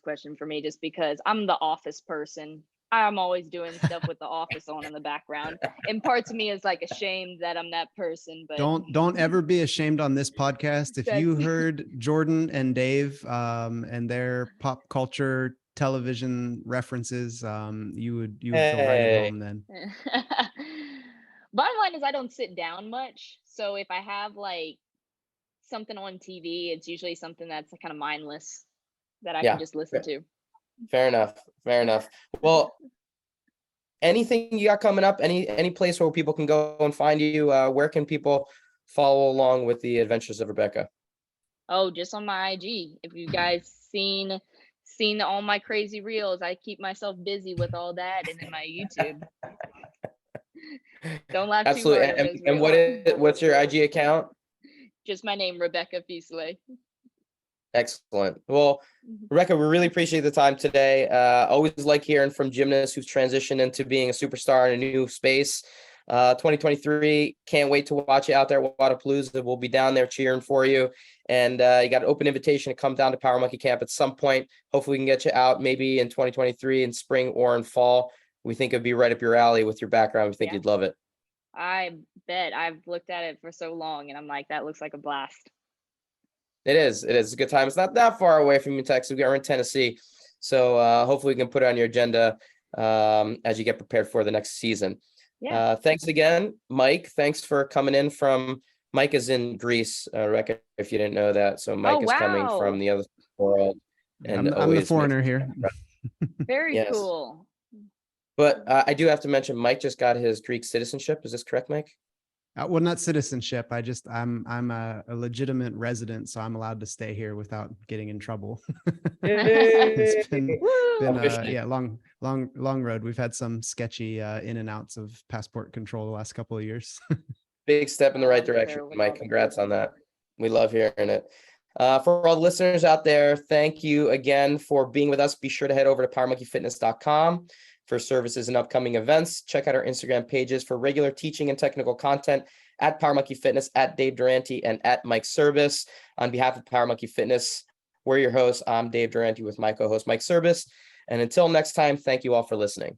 Speaker 2: question for me just because I'm the office person. I'm always doing stuff with the office on in the background. And parts of me is like ashamed that I'm that person, but
Speaker 3: Don't ever be ashamed on this podcast. If you heard Jordan and Dave and their pop culture television references, you would feel right at home then.
Speaker 2: Bottom line is I don't sit down much. So if I have like something on TV, it's usually something that's kind of mindless that I can just listen to.
Speaker 1: Fair enough. Well, anything you got coming up? Any place where people can go and find you? Where can people follow along with the adventures of Rebecca?
Speaker 2: Oh, just on my IG. If you guys seen all my crazy reels, I keep myself busy with all that, and then my YouTube. Don't laugh too hard at those reels.
Speaker 1: And what's your IG account?
Speaker 2: Just my name, Rebecca Fuselier.
Speaker 1: Excellent. Well, Rebecca, we really appreciate the time today. Always like hearing from gymnasts who've transitioned into being a superstar in a new space. 2023, can't wait to watch you out there at Wodapalooza. We'll be down there cheering for you. And you got an open invitation to come down to Power Monkey Camp at some point. Hopefully we can get you out maybe in 2023 in spring or in fall. We think it'd be right up your alley with your background. We think you'd love it.
Speaker 2: I bet. I've looked at it for so long and I'm like, that looks like a blast.
Speaker 1: It is a good time. It's not that far away from you, Texas. We're in Tennessee. So hopefully we can put it on your agenda as you get prepared for the next season. Yeah. Thanks again, Mike. Thanks for coming in from, Mike is in Greece, Rebecca, if you didn't know that. So Mike is coming from the other world. And
Speaker 3: I'm the foreigner here.
Speaker 2: Very cool.
Speaker 1: But I do have to mention, Mike just got his Greek citizenship. Is this correct, Mike?
Speaker 3: Well, not citizenship. I'm a legitimate resident, so I'm allowed to stay here without getting in trouble. It's been long road. We've had some sketchy in and outs of passport control the last couple of years.
Speaker 1: Big step in the right direction, Mike. Congrats on that. We love hearing it. For all the listeners out there, thank you again for being with us. Be sure to head over to powermonkeyfitness.com for services and upcoming events. Check out our Instagram pages for regular teaching and technical content at Power Monkey Fitness, at Dave Durante, and at Mike Service. On behalf of Power Monkey Fitness, we're your hosts. I'm Dave Durante with my co-host Mike Service. And until next time, thank you all for listening.